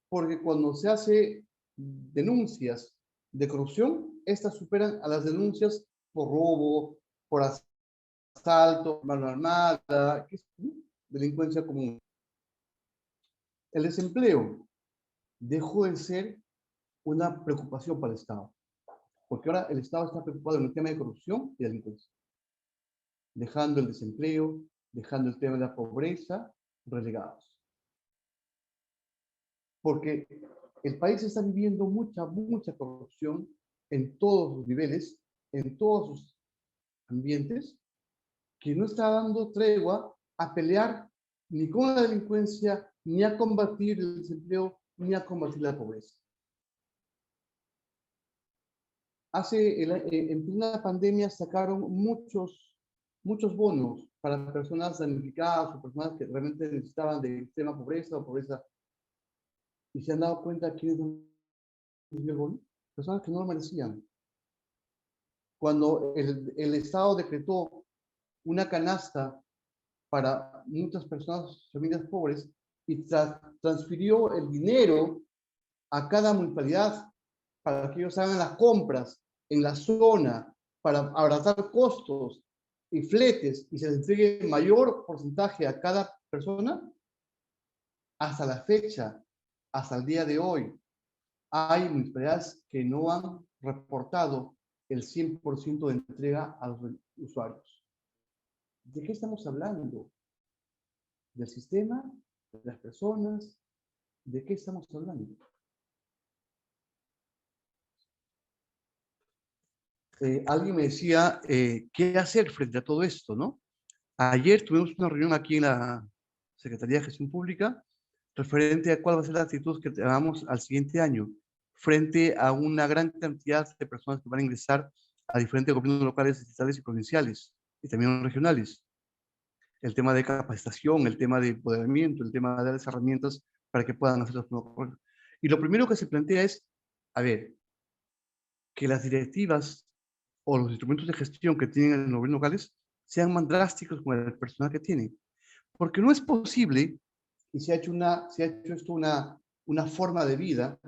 porque cuando se hace denuncias de corrupción, estas superan a las denuncias por robo, por asalto, mano armada, que es delincuencia común. El desempleo dejó de ser una preocupación para el Estado, porque ahora el Estado está preocupado en el tema de corrupción y delincuencia, dejando el desempleo, dejando el tema de la pobreza relegados. Porque el país está viviendo mucha corrupción en todos los niveles, en todas sus ambientes que no está dando tregua a pelear ni con la delincuencia, ni a combatir el desempleo, ni a combatir la pobreza. En plena pandemia sacaron muchos bonos para personas damnificadas o personas que realmente necesitaban de extrema pobreza o pobreza. Y se han dado cuenta quiénes han recibido el bono. Personas que no lo merecían. Cuando el Estado decretó una canasta para muchas personas, familias pobres, y transfirió el dinero a cada municipalidad para que ellos hagan las compras en la zona, para abaratar costos y fletes, y se les entregue mayor porcentaje a cada persona, hasta la fecha, hasta el día de hoy, hay municipalidades que no han reportado el 100% de entrega a los usuarios. ¿De qué estamos hablando? ¿Del sistema? ¿De las personas? ¿De qué estamos hablando? Alguien me decía, ¿qué hacer frente a todo esto, no? Ayer tuvimos una reunión aquí en la Secretaría de Gestión Pública referente a cuál va a ser la actitud que tengamos al siguiente año frente a una gran cantidad de personas que van a ingresar a diferentes gobiernos locales, estatales y provinciales, y también regionales. El tema de capacitación, el tema de empoderamiento, el tema de dar las herramientas para que puedan hacer los protocolos. Y lo primero que se plantea es, a ver, que las directivas o los instrumentos de gestión que tienen en los gobiernos locales sean más drásticos con el personal que tienen. Porque no es posible, y se ha hecho esto una forma de vida,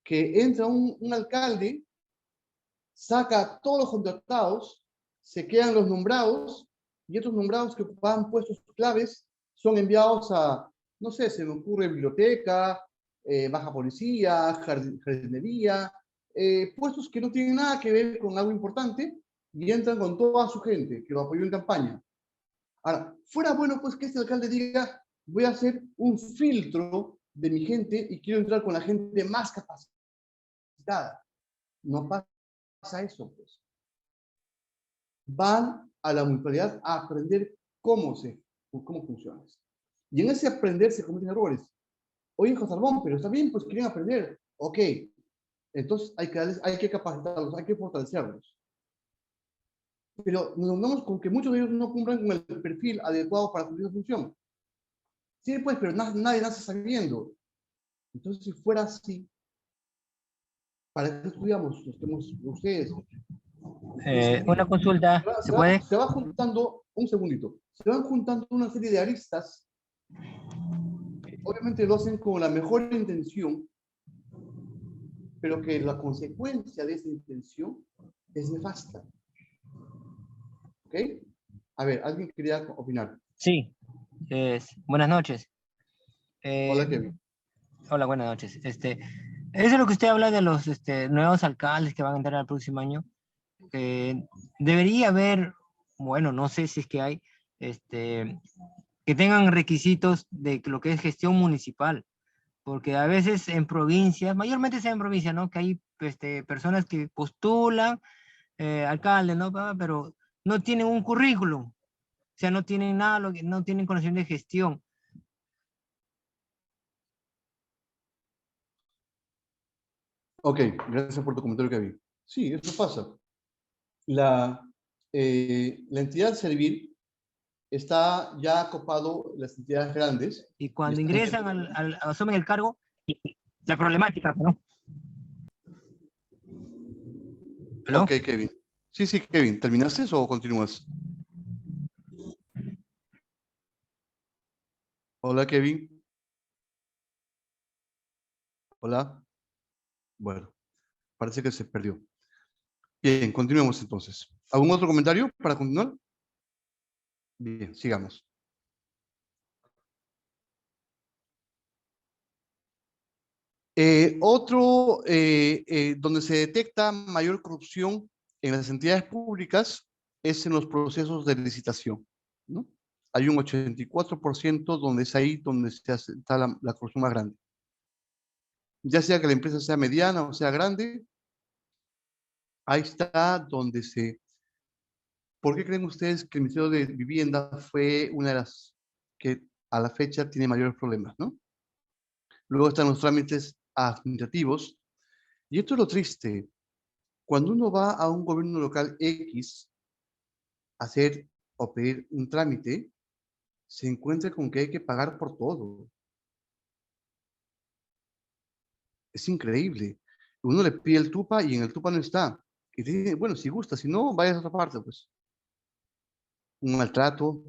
que entra un alcalde, saca a todos los contratados, se quedan los nombrados, y estos nombrados que ocupaban puestos claves son enviados a, no sé, se me ocurre biblioteca, baja policía, jardinería, puestos que no tienen nada que ver con algo importante, y entran con toda su gente que lo apoyó en campaña. Ahora, fuera bueno pues que este alcalde diga, voy a hacer un filtro de mi gente y quiero entrar con la gente más capacitada. No pasa eso, pues. Van a la municipalidad a aprender cómo funciona. Y en ese aprender se cometen errores. Oye, José Arbón, pero está bien, pues quieren aprender. Ok, entonces hay que capacitarlos, hay que fortalecerlos. Pero nos encontramos con que muchos de ellos no cumplan con el perfil adecuado para cumplir su función. Sí, pues, pero nadie nace sabiendo. Entonces, si fuera así, ¿para qué estudiamos? Ustedes. Una consulta, ¿se puede? Se va juntando, un segundito, se van juntando una serie de aristas. Obviamente lo hacen con la mejor intención, pero que la consecuencia de esa intención es nefasta. ¿Ok? A ver, ¿alguien quería opinar? Sí. Buenas noches. Hola, Kevin. Hola, buenas noches. Eso es lo que usted habla de los nuevos alcaldes que van a entrar el próximo año. Debería haber, bueno, no sé si es que hay, que tengan requisitos de lo que es gestión municipal, porque a veces en provincias, mayormente sea en provincias, ¿no? Que hay personas que postulan alcalde, ¿no? Pero no tienen un currículum, o sea, no tienen nada, no tienen conocimiento de gestión. Ok, gracias por tu comentario, Kevin. Sí, eso pasa. La entidad Servir está ya acopado las entidades grandes. Y cuando ingresan, asumen el cargo, la problemática, ¿no? ¿Aló? Ok, Kevin. Sí, Kevin. ¿Terminaste o continúas? Hola, Kevin. Hola. Bueno, parece que se perdió. Bien, continuemos entonces. ¿Algún otro comentario para continuar? Bien, sigamos. Donde se detecta mayor corrupción en las entidades públicas es en los procesos de licitación, ¿no? Hay un 84% donde es ahí donde está la corrupción más grande. Ya sea que la empresa sea mediana o sea grande, ahí está donde se ¿Por qué creen ustedes que el Ministerio de Vivienda fue una de las que a la fecha tiene mayores problemas, ¿no? Luego están los trámites administrativos. Y esto es lo triste. Cuando uno va a un gobierno local X a hacer o pedir un trámite, se encuentra con que hay que pagar por todo. Es increíble. Uno le pide el TUPA y en el TUPA no está. Y dice, bueno, si gusta, si no, vaya a otra parte, pues. Un maltrato,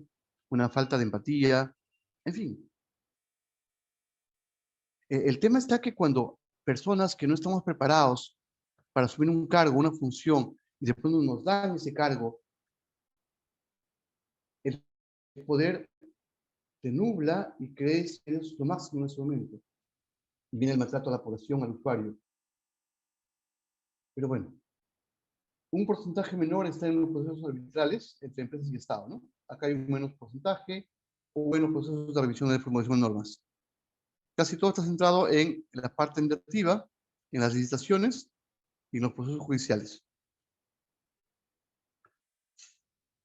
una falta de empatía, en fin. El tema está que cuando personas que no estamos preparados para asumir un cargo, una función, y de pronto nos dan ese cargo, el poder te nubla y crees que eres lo máximo en ese momento. Y viene el maltrato a la población, al usuario. Pero bueno, un porcentaje menor está en los procesos arbitrales entre empresas y Estado, ¿no? Acá hay un menos porcentaje, o buenos procesos de revisión de formulación de normas. Casi todo está centrado en la parte administrativa, en las licitaciones y en los procesos judiciales.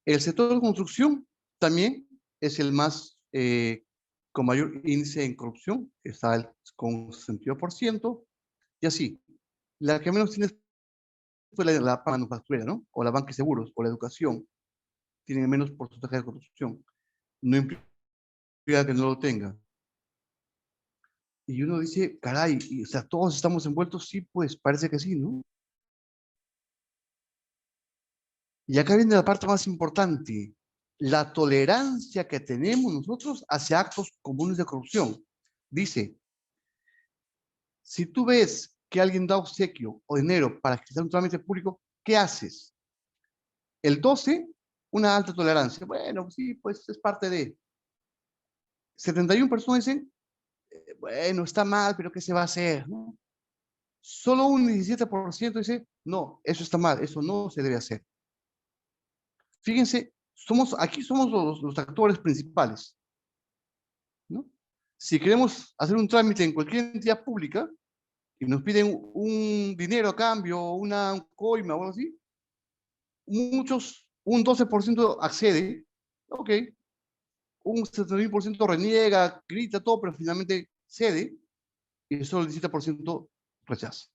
El sector de construcción también es el más con mayor índice en corrupción, está con 62%, y así. La que menos tiene fue la manufacturera, ¿no? O la banca y seguros, o la educación, tienen menos porcentaje de corrupción. No implica que no lo tenga. Y uno dice, caray, o sea, todos estamos envueltos, sí, pues parece que sí, ¿no? Y acá viene la parte más importante, la tolerancia que tenemos nosotros hacia actos comunes de corrupción. Dice, si tú ves que alguien da obsequio o dinero para agilizar un trámite público, ¿qué haces? El 12, una alta tolerancia. Bueno, sí, pues es parte de. 71 personas dicen, bueno, está mal, pero ¿qué se va a hacer? ¿No? Solo un 17% dice, no, eso está mal, eso no se debe hacer. Fíjense, aquí somos los actores principales, ¿no? Si queremos hacer un trámite en cualquier entidad pública y nos piden un dinero a cambio, una coima o algo así, un 12% accede, ok, un 71% reniega, grita todo, pero finalmente cede, y solo el 17% rechaza.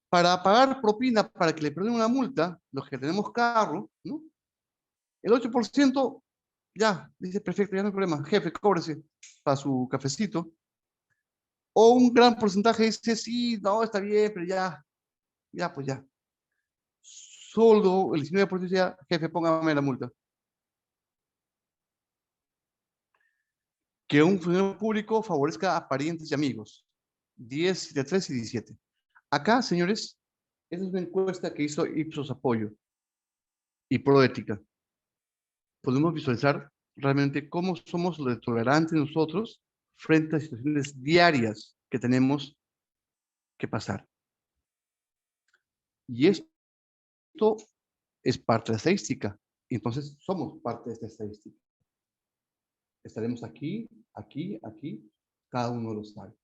Para pagar propina, para que le perdonen una multa, los que tenemos carro, ¿no? El 8% ya, dice, perfecto, ya no hay problema, jefe, cóbrese para su cafecito. O un gran porcentaje dice, sí, no, está bien, pero ya, pues ya. Solo el 19% dice, jefe, póngame la multa. Que un funcionario público favorezca a parientes y amigos. 10, 3 y 17. Acá, señores, esa es una encuesta que hizo Ipsos Apoyo y Proética. Podemos visualizar realmente cómo somos los tolerantes nosotros frente a situaciones diarias que tenemos que pasar. Y esto es parte de la estadística. Entonces, somos parte de esta estadística. Estaremos aquí, cada uno lo sabe.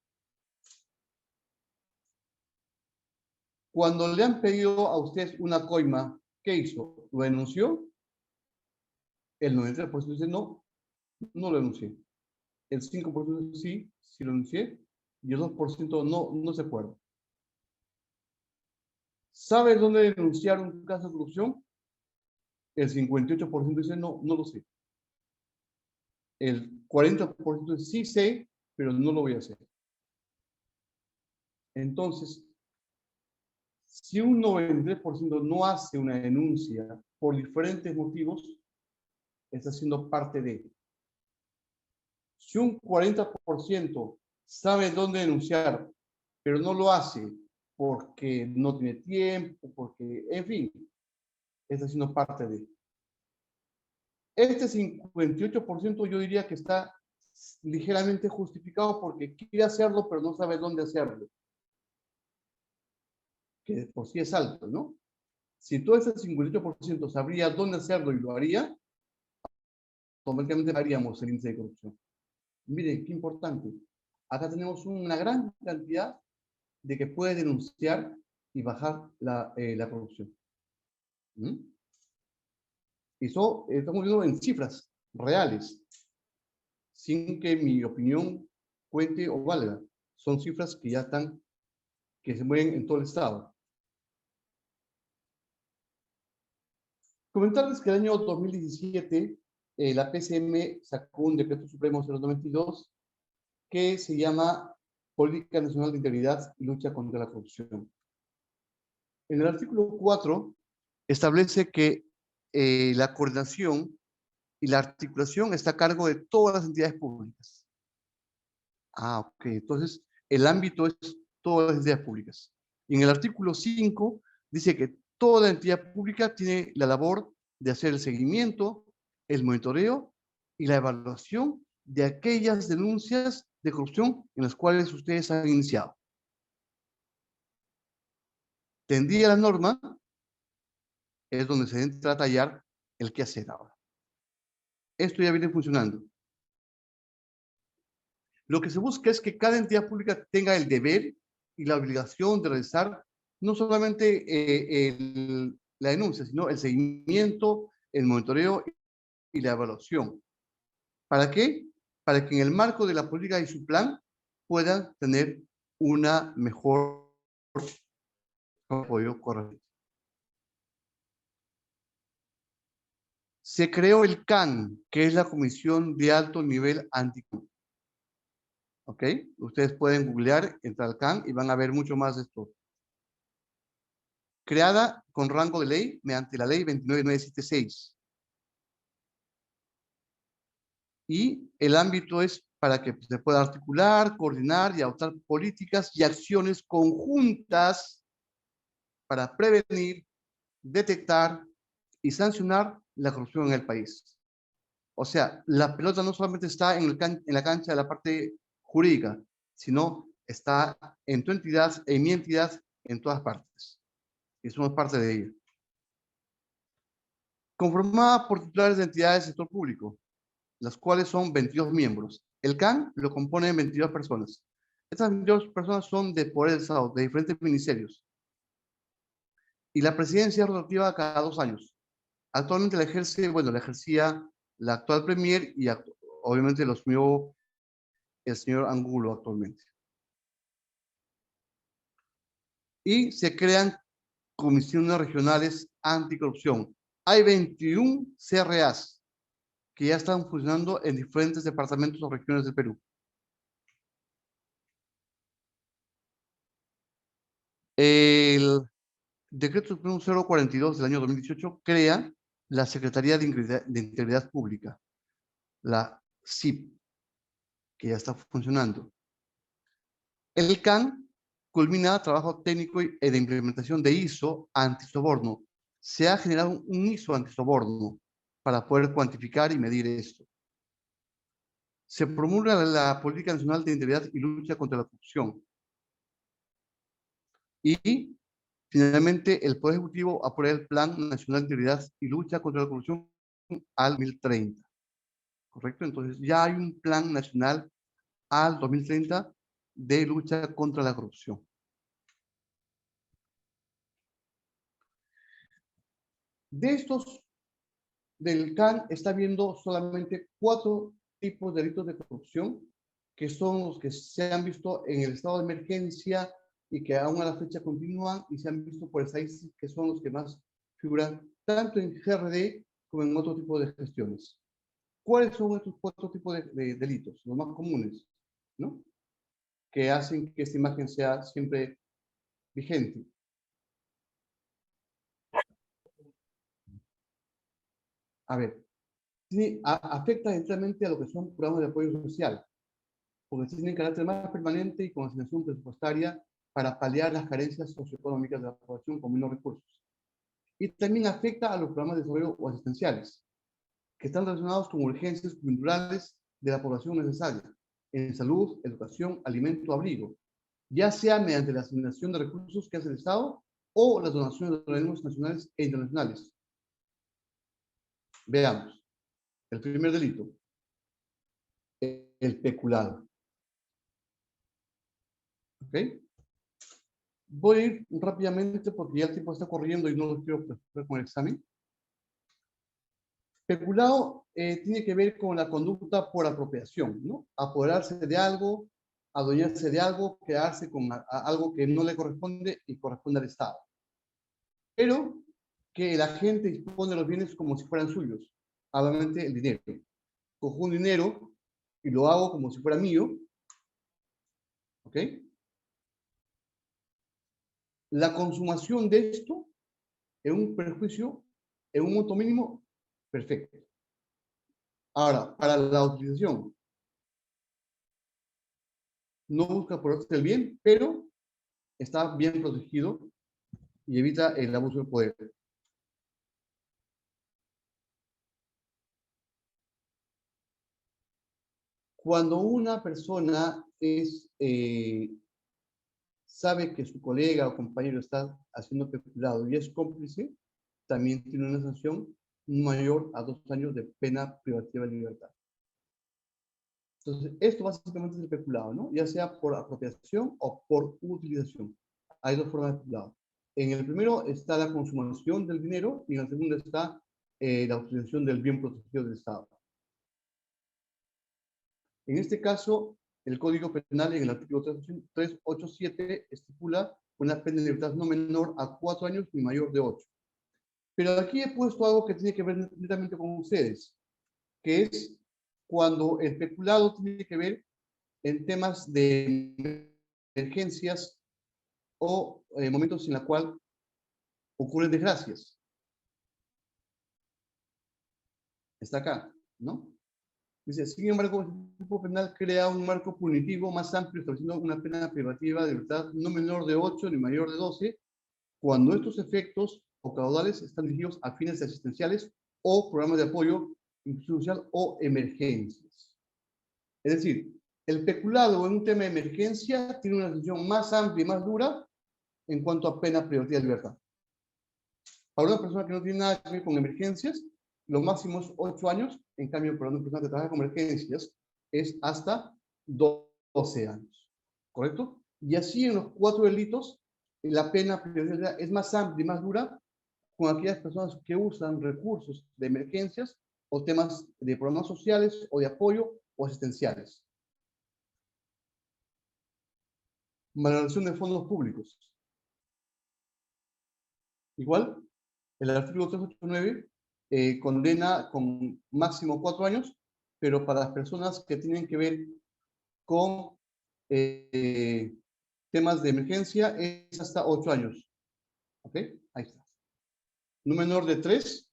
Cuando le han pedido a ustedes una coima, ¿qué hizo? ¿Lo denunció? El 93% dice no, no lo denuncié. El 5% dice sí lo denuncié. Y el 2% no se acuerda. ¿Sabe dónde denunciar un caso de corrupción? El 58% dice no lo sé. El 40% dice sí sé, pero no lo voy a hacer. Entonces, si un 93% no hace una denuncia por diferentes motivos, está siendo parte de. Si un 40% sabe dónde denunciar, pero no lo hace porque no tiene tiempo, porque, en fin, está siendo parte de. Este 58% yo diría que está ligeramente justificado porque quiere hacerlo, pero no sabe dónde hacerlo. Que por sí es alto, ¿no? Si todo ese 58% sabría dónde hacerlo y lo haría, automáticamente haríamos el índice de corrupción. Miren, qué importante. Acá tenemos una gran cantidad de que puede denunciar y bajar la corrupción. ¿Mm? Y eso estamos viendo en cifras reales, sin que mi opinión cuente o valga. Son cifras que ya están, que se mueven en todo el estado. Comentarles que el año 2017 la PCM sacó un decreto supremo 092 que se llama Política Nacional de Integridad y Lucha contra la Corrupción. En el artículo 4 establece que la coordinación y la articulación está a cargo de todas las entidades públicas. Ok. Entonces, el ámbito es todas las entidades públicas. Y en el artículo 5 dice que toda entidad pública tiene la labor de hacer el seguimiento, el monitoreo y la evaluación de aquellas denuncias de corrupción en las cuales ustedes han iniciado. Tendría la norma, es donde se entra a tallar el qué hacer ahora. Esto ya viene funcionando. Lo que se busca es que cada entidad pública tenga el deber y la obligación de realizar no solamente la denuncia, sino el seguimiento, el monitoreo y la evaluación. ¿Para qué? Para que en el marco de la política y su plan puedan tener una mejor apoyo correcto. Se creó el CAN, que es la Comisión de Alto Nivel Anticorrupción. ¿Ok? Ustedes pueden googlear, entrar al CAN y van a ver mucho más de esto. Creada con rango de ley mediante la ley 29976. Y el ámbito es para que se pueda articular, coordinar y adoptar políticas y acciones conjuntas para prevenir, detectar y sancionar la corrupción en el país. O sea, la pelota no solamente está en la cancha de la parte jurídica, sino está en tu entidad, en mi entidad, en todas partes. Y somos parte de ella. Conformada por titulares de entidades del sector público, las cuales son 22 miembros. El CAN lo componen 22 personas. Estas 22 personas son de poder del Estado, de diferentes ministerios. Y la presidencia es rotativa cada 2 años. Actualmente la ejerce, bueno, la ejercía la actual premier y obviamente lo asumió el señor Angulo actualmente. Y se crean comisiones regionales anticorrupción. Hay 21 CRAs que ya están funcionando en diferentes departamentos o regiones del Perú. El Decreto Supremo 042 del año 2018 crea la Secretaría de Integridad Pública, la SIP, que ya está funcionando. El CAN culmina trabajo técnico de implementación de ISO antisoborno. Se ha generado un ISO antisoborno para poder cuantificar y medir esto. Se promulga la Política Nacional de Integridad y Lucha contra la Corrupción. Y finalmente, el Poder Ejecutivo aprueba el Plan Nacional de Integridad y Lucha contra la Corrupción al 2030. ¿Correcto? Entonces, ya hay un Plan Nacional al 2030 de lucha contra la corrupción. De estos, del CAN está viendo solamente 4 tipos de delitos de corrupción, que son los que se han visto en el estado de emergencia y que aún a la fecha continúan y se han visto por estadísticas que son los que más figuran tanto en GRD como en otro tipo de gestiones. ¿Cuáles son estos 4 tipos de delitos? Los más comunes, ¿no? Que hacen que esta imagen sea siempre vigente. A ver, afecta directamente a lo que son programas de apoyo social, porque tienen carácter más permanente y con asignación presupuestaria para paliar las carencias socioeconómicas de la población con menos recursos. Y también afecta a los programas de desarrollo o asistenciales, que están relacionados con urgencias coyunturales de la población necesaria, en salud, educación, alimento, abrigo, ya sea mediante la asignación de recursos que hace el Estado o las donaciones de organismos nacionales e internacionales. Veamos. El primer delito, el peculado. ¿Ok? Voy a ir rápidamente porque ya el tiempo está corriendo y no lo quiero preocupar con el examen. Peculado tiene que ver con la conducta por apropiación, ¿no? Apoderarse de algo, adueñarse de algo, quedarse con algo que no le corresponde y corresponde al Estado. Pero que la gente dispone de los bienes como si fueran suyos. Obviamente el dinero. Cojo un dinero y lo hago como si fuera mío. ¿Ok? La consumación de esto en un perjuicio, en un monto mínimo, perfecto. Ahora, para la utilización, no busca por el bien, pero está bien protegido y evita el abuso de poder. Cuando una persona sabe que su colega o compañero está haciendo peculado y es cómplice, también tiene una sanción mayor a 2 años de pena privativa de libertad. Entonces, esto básicamente es el peculado, ¿no? Ya sea por apropiación o por utilización. Hay dos formas de peculado. En el primero está la consumación del dinero y en el segundo está la utilización del bien protegido del Estado. En este caso, el Código Penal en el artículo 387 estipula una pena de libertad no menor a 4 años ni mayor de 8. Pero aquí he puesto algo que tiene que ver directamente con ustedes, que es cuando el peculado tiene que ver en temas de emergencias o momentos en los cuales ocurren desgracias. Está acá, ¿no? Dice, sin embargo, el tipo penal crea un marco punitivo más amplio, estableciendo una pena privativa de libertad no menor de 8 ni mayor de 12, cuando estos efectos o caudales están dirigidos a fines asistenciales o programas de apoyo institucional o emergencias. Es decir, el peculado en un tema de emergencia tiene una sanción más amplia y más dura en cuanto a pena privativa de libertad. Para una persona que no tiene nada que ver con emergencias, lo máximo es 8 años, en cambio, para una persona que trabaja con emergencias, es hasta 12 años. ¿Correcto? Y así en los 4 delitos, la pena privativa es más amplia y más dura con aquellas personas que usan recursos de emergencias o temas de programas sociales o de apoyo o asistenciales. Malversación de fondos públicos. Igual, el artículo 389 condena con máximo 4 años, pero para las personas que tienen que ver con temas de emergencia es hasta 8 años. ¿Ok? Ahí está. No menor de 3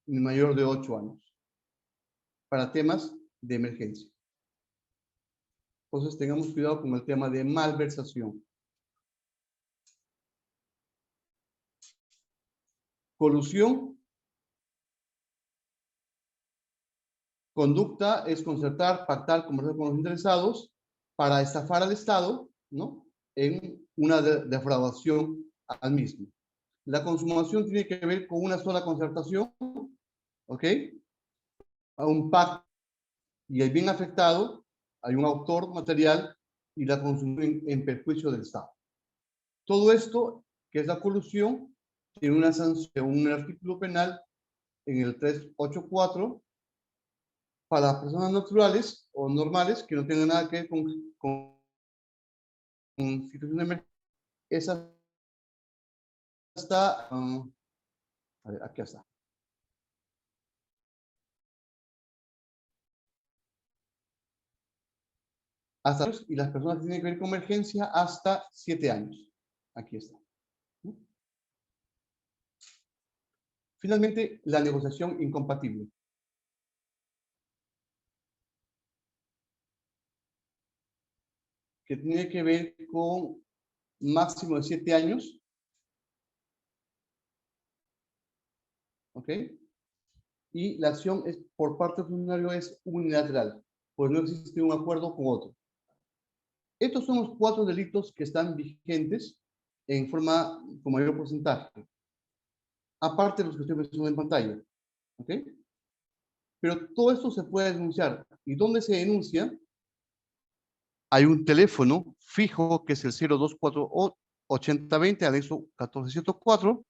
ni mayor de 8 años. Para temas de emergencia. Entonces tengamos cuidado con el tema de malversación. Colusión. Conducta es concertar, pactar, conversar con los interesados para estafar al Estado, ¿no? En una defraudación al mismo. La consumación tiene que ver con una sola concertación, ¿ok? A un pacto y el bien afectado, hay un autor material y la consumación en perjuicio del Estado. Todo esto, que es la colusión, tiene una sanción, un artículo penal en el 384 para personas naturales o normales que no tengan nada que ver con situación de emergencia. Esa está, a ver, aquí está. Hasta, y las personas que tienen que ver con emergencia hasta 7 años. Aquí está. Finalmente, la negociación incompatible. Que tiene que ver con máximo de 7 años. ¿Ok? Y la acción es, por parte del funcionario es unilateral, pues no existe un acuerdo con otro. Estos son los 4 delitos que están vigentes en forma con mayor porcentaje. Aparte de los que estoy mencionando en pantalla. ¿Ok? Pero todo esto se puede denunciar. ¿Y dónde se denuncia? Hay un teléfono fijo que es el 0248-8020, anexo 1404,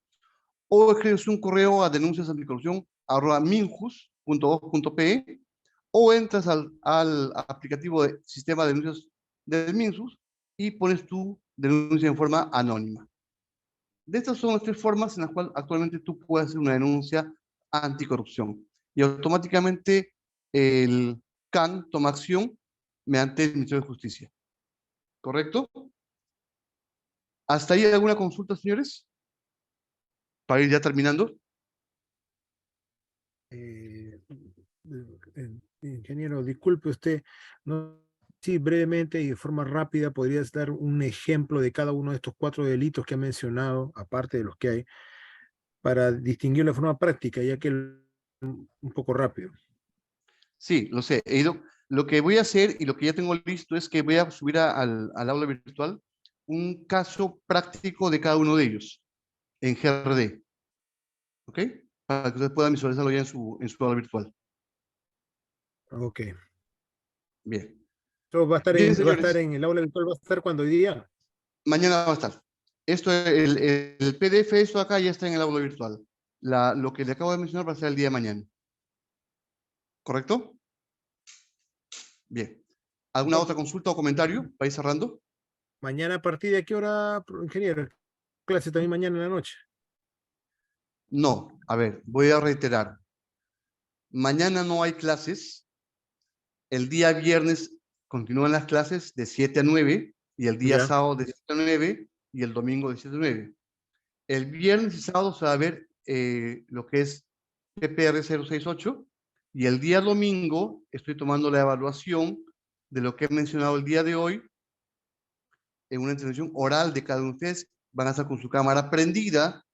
o escribes un correo a denunciasanticorrupción@minjus.gov.p. .gov.pe o entras al aplicativo de sistema de denuncias del MINSUS y pones tu denuncia en forma anónima. De estas son las 3 formas en las cuales actualmente tú puedes hacer una denuncia anticorrupción. Y automáticamente el CAN toma acción mediante el Ministerio de Justicia. ¿Correcto? ¿Hasta ahí alguna consulta, señores? Para ir ya terminando. Ingeniero, disculpe usted, no, sí, brevemente y de forma rápida, ¿podrías dar un ejemplo de cada uno de estos 4 delitos que ha mencionado, aparte de los que hay, para distinguirlo de forma práctica, ya que un poco rápido? Sí, lo sé. Lo que voy a hacer y lo que ya tengo listo es que voy a subir al aula virtual un caso práctico de cada uno de ellos en GRD. ¿Ok? Para que ustedes puedan visualizarlo ya en su aula virtual. Ok. Bien. Esto va a estar, Bien, va a estar señores. en el aula virtual, ¿va a estar cuando hoy día? Mañana va a estar. Esto, el PDF, esto acá ya está en el aula virtual. Lo que le acabo de mencionar va a ser el día de mañana. ¿Correcto? Bien. ¿Alguna otra consulta o comentario para ir cerrando? Mañana a partir de qué hora, ingeniero? Clase también mañana en la noche. No, a ver, voy a reiterar. Mañana no hay clases. El día viernes continúan las clases de 7 a 9 y el día Ya. sábado de 7 a 9 y el domingo de 7 a 9. El viernes y sábado se va a ver lo que es PPR 068 y el día domingo estoy tomando la evaluación de lo que he mencionado el día de hoy en una intervención oral de cada uno de ustedes. Van a estar con su cámara prendida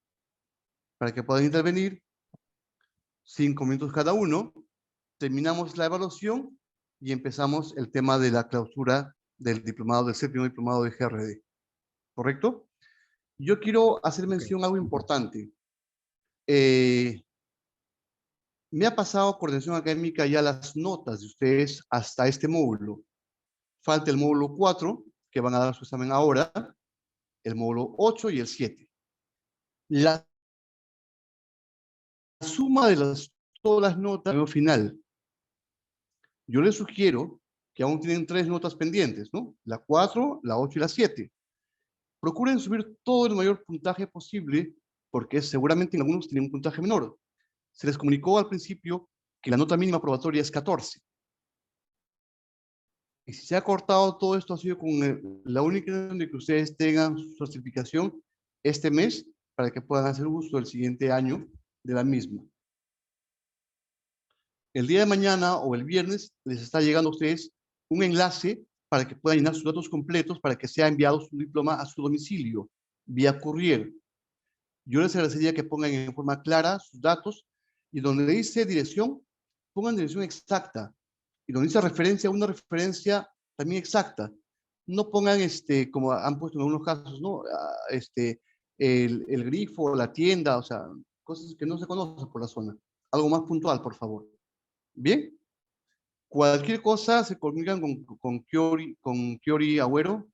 para que puedan intervenir. 5 minutos cada uno. Terminamos la evaluación y empezamos el tema de la clausura del diplomado, del 7º diplomado de GRD. ¿Correcto? Yo quiero hacer mención a algo importante. Me ha pasado coordinación académica ya las notas de ustedes hasta este módulo. Falta el módulo 4, que van a dar su examen ahora, el módulo 8 y el 7. La suma de todas las notas al final. Yo les sugiero que aún tienen 3 notas pendientes, ¿no? La 4, la 8 y la 7. Procuren subir todo el mayor puntaje posible, porque seguramente en algunos tienen un puntaje menor. Se les comunicó al principio que la nota mínima probatoria es 14. Y si se ha cortado todo esto, ha sido con la única intención de que ustedes tengan su certificación este mes para que puedan hacer uso del siguiente año de la misma. El día de mañana o el viernes les está llegando a ustedes un enlace para que puedan llenar sus datos completos para que sea enviado su diploma a su domicilio vía courier. Yo les agradecería que pongan en forma clara sus datos y donde dice dirección, pongan dirección exacta. Y donde dice referencia, una referencia también exacta. No pongan, como han puesto en algunos casos, ¿no? El grifo, la tienda, o sea, cosas que no se conocen por la zona. Algo más puntual, por favor. Bien. Cualquier cosa se comunican con Kiori Agüero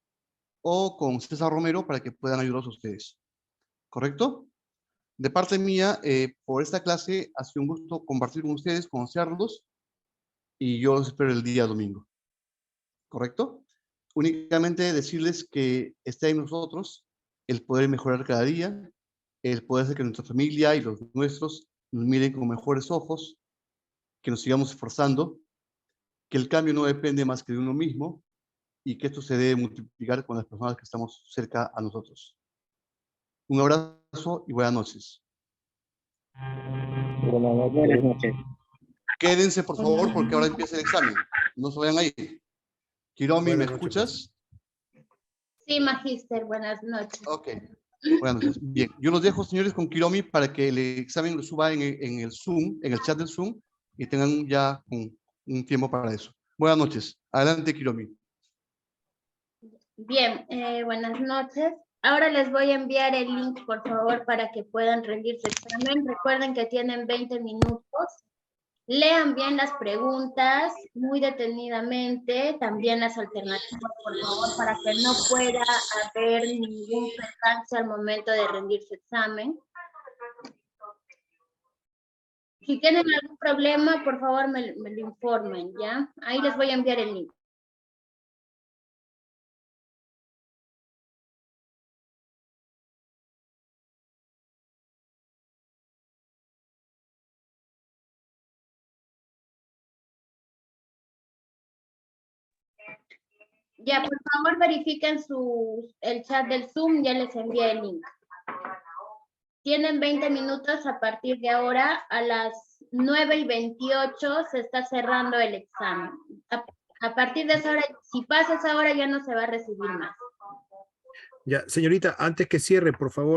o con César Romero para que puedan ayudarlos a ustedes. ¿Correcto? De parte mía, por esta clase ha sido un gusto compartir con ustedes, conocerlos y yo los espero el día domingo. ¿Correcto? Únicamente decirles que está en nosotros el poder mejorar cada día, el poder hacer que nuestra familia y los nuestros nos miren con mejores ojos, que nos sigamos esforzando, que el cambio no depende más que de uno mismo y que esto se debe multiplicar con las personas que estamos cerca a nosotros. Un abrazo y buenas noches. Buenas noches. Quédense, por favor, porque ahora empieza el examen. No se vayan ahí. Kiromi, ¿me Buenas noches, escuchas? Sí, magíster, buenas noches. Ok. Buenas noches. Bien, yo los dejo, señores, con Kiromi para que el examen lo suba en el Zoom, en el chat del Zoom, y tengan ya un tiempo para eso. Buenas noches. Adelante, Kiromi. Bien, buenas noches. Ahora les voy a enviar el link, por favor, para que puedan rendir su examen. Recuerden que tienen 20 minutos. Lean bien las preguntas muy detenidamente, también las alternativas, por favor, para que no pueda haber ningún percance al momento de rendir su examen. Si tienen algún problema, por favor me lo informen, ¿ya? Ahí les voy a enviar el link. Ya, por favor verifiquen el chat del Zoom, ya les envié el link. Tienen 20 minutos a partir de ahora, a las 9:28 se está cerrando el examen. A partir de esa hora, si pasa esa hora ya no se va a recibir más. Ya, señorita, antes que cierre, por favor.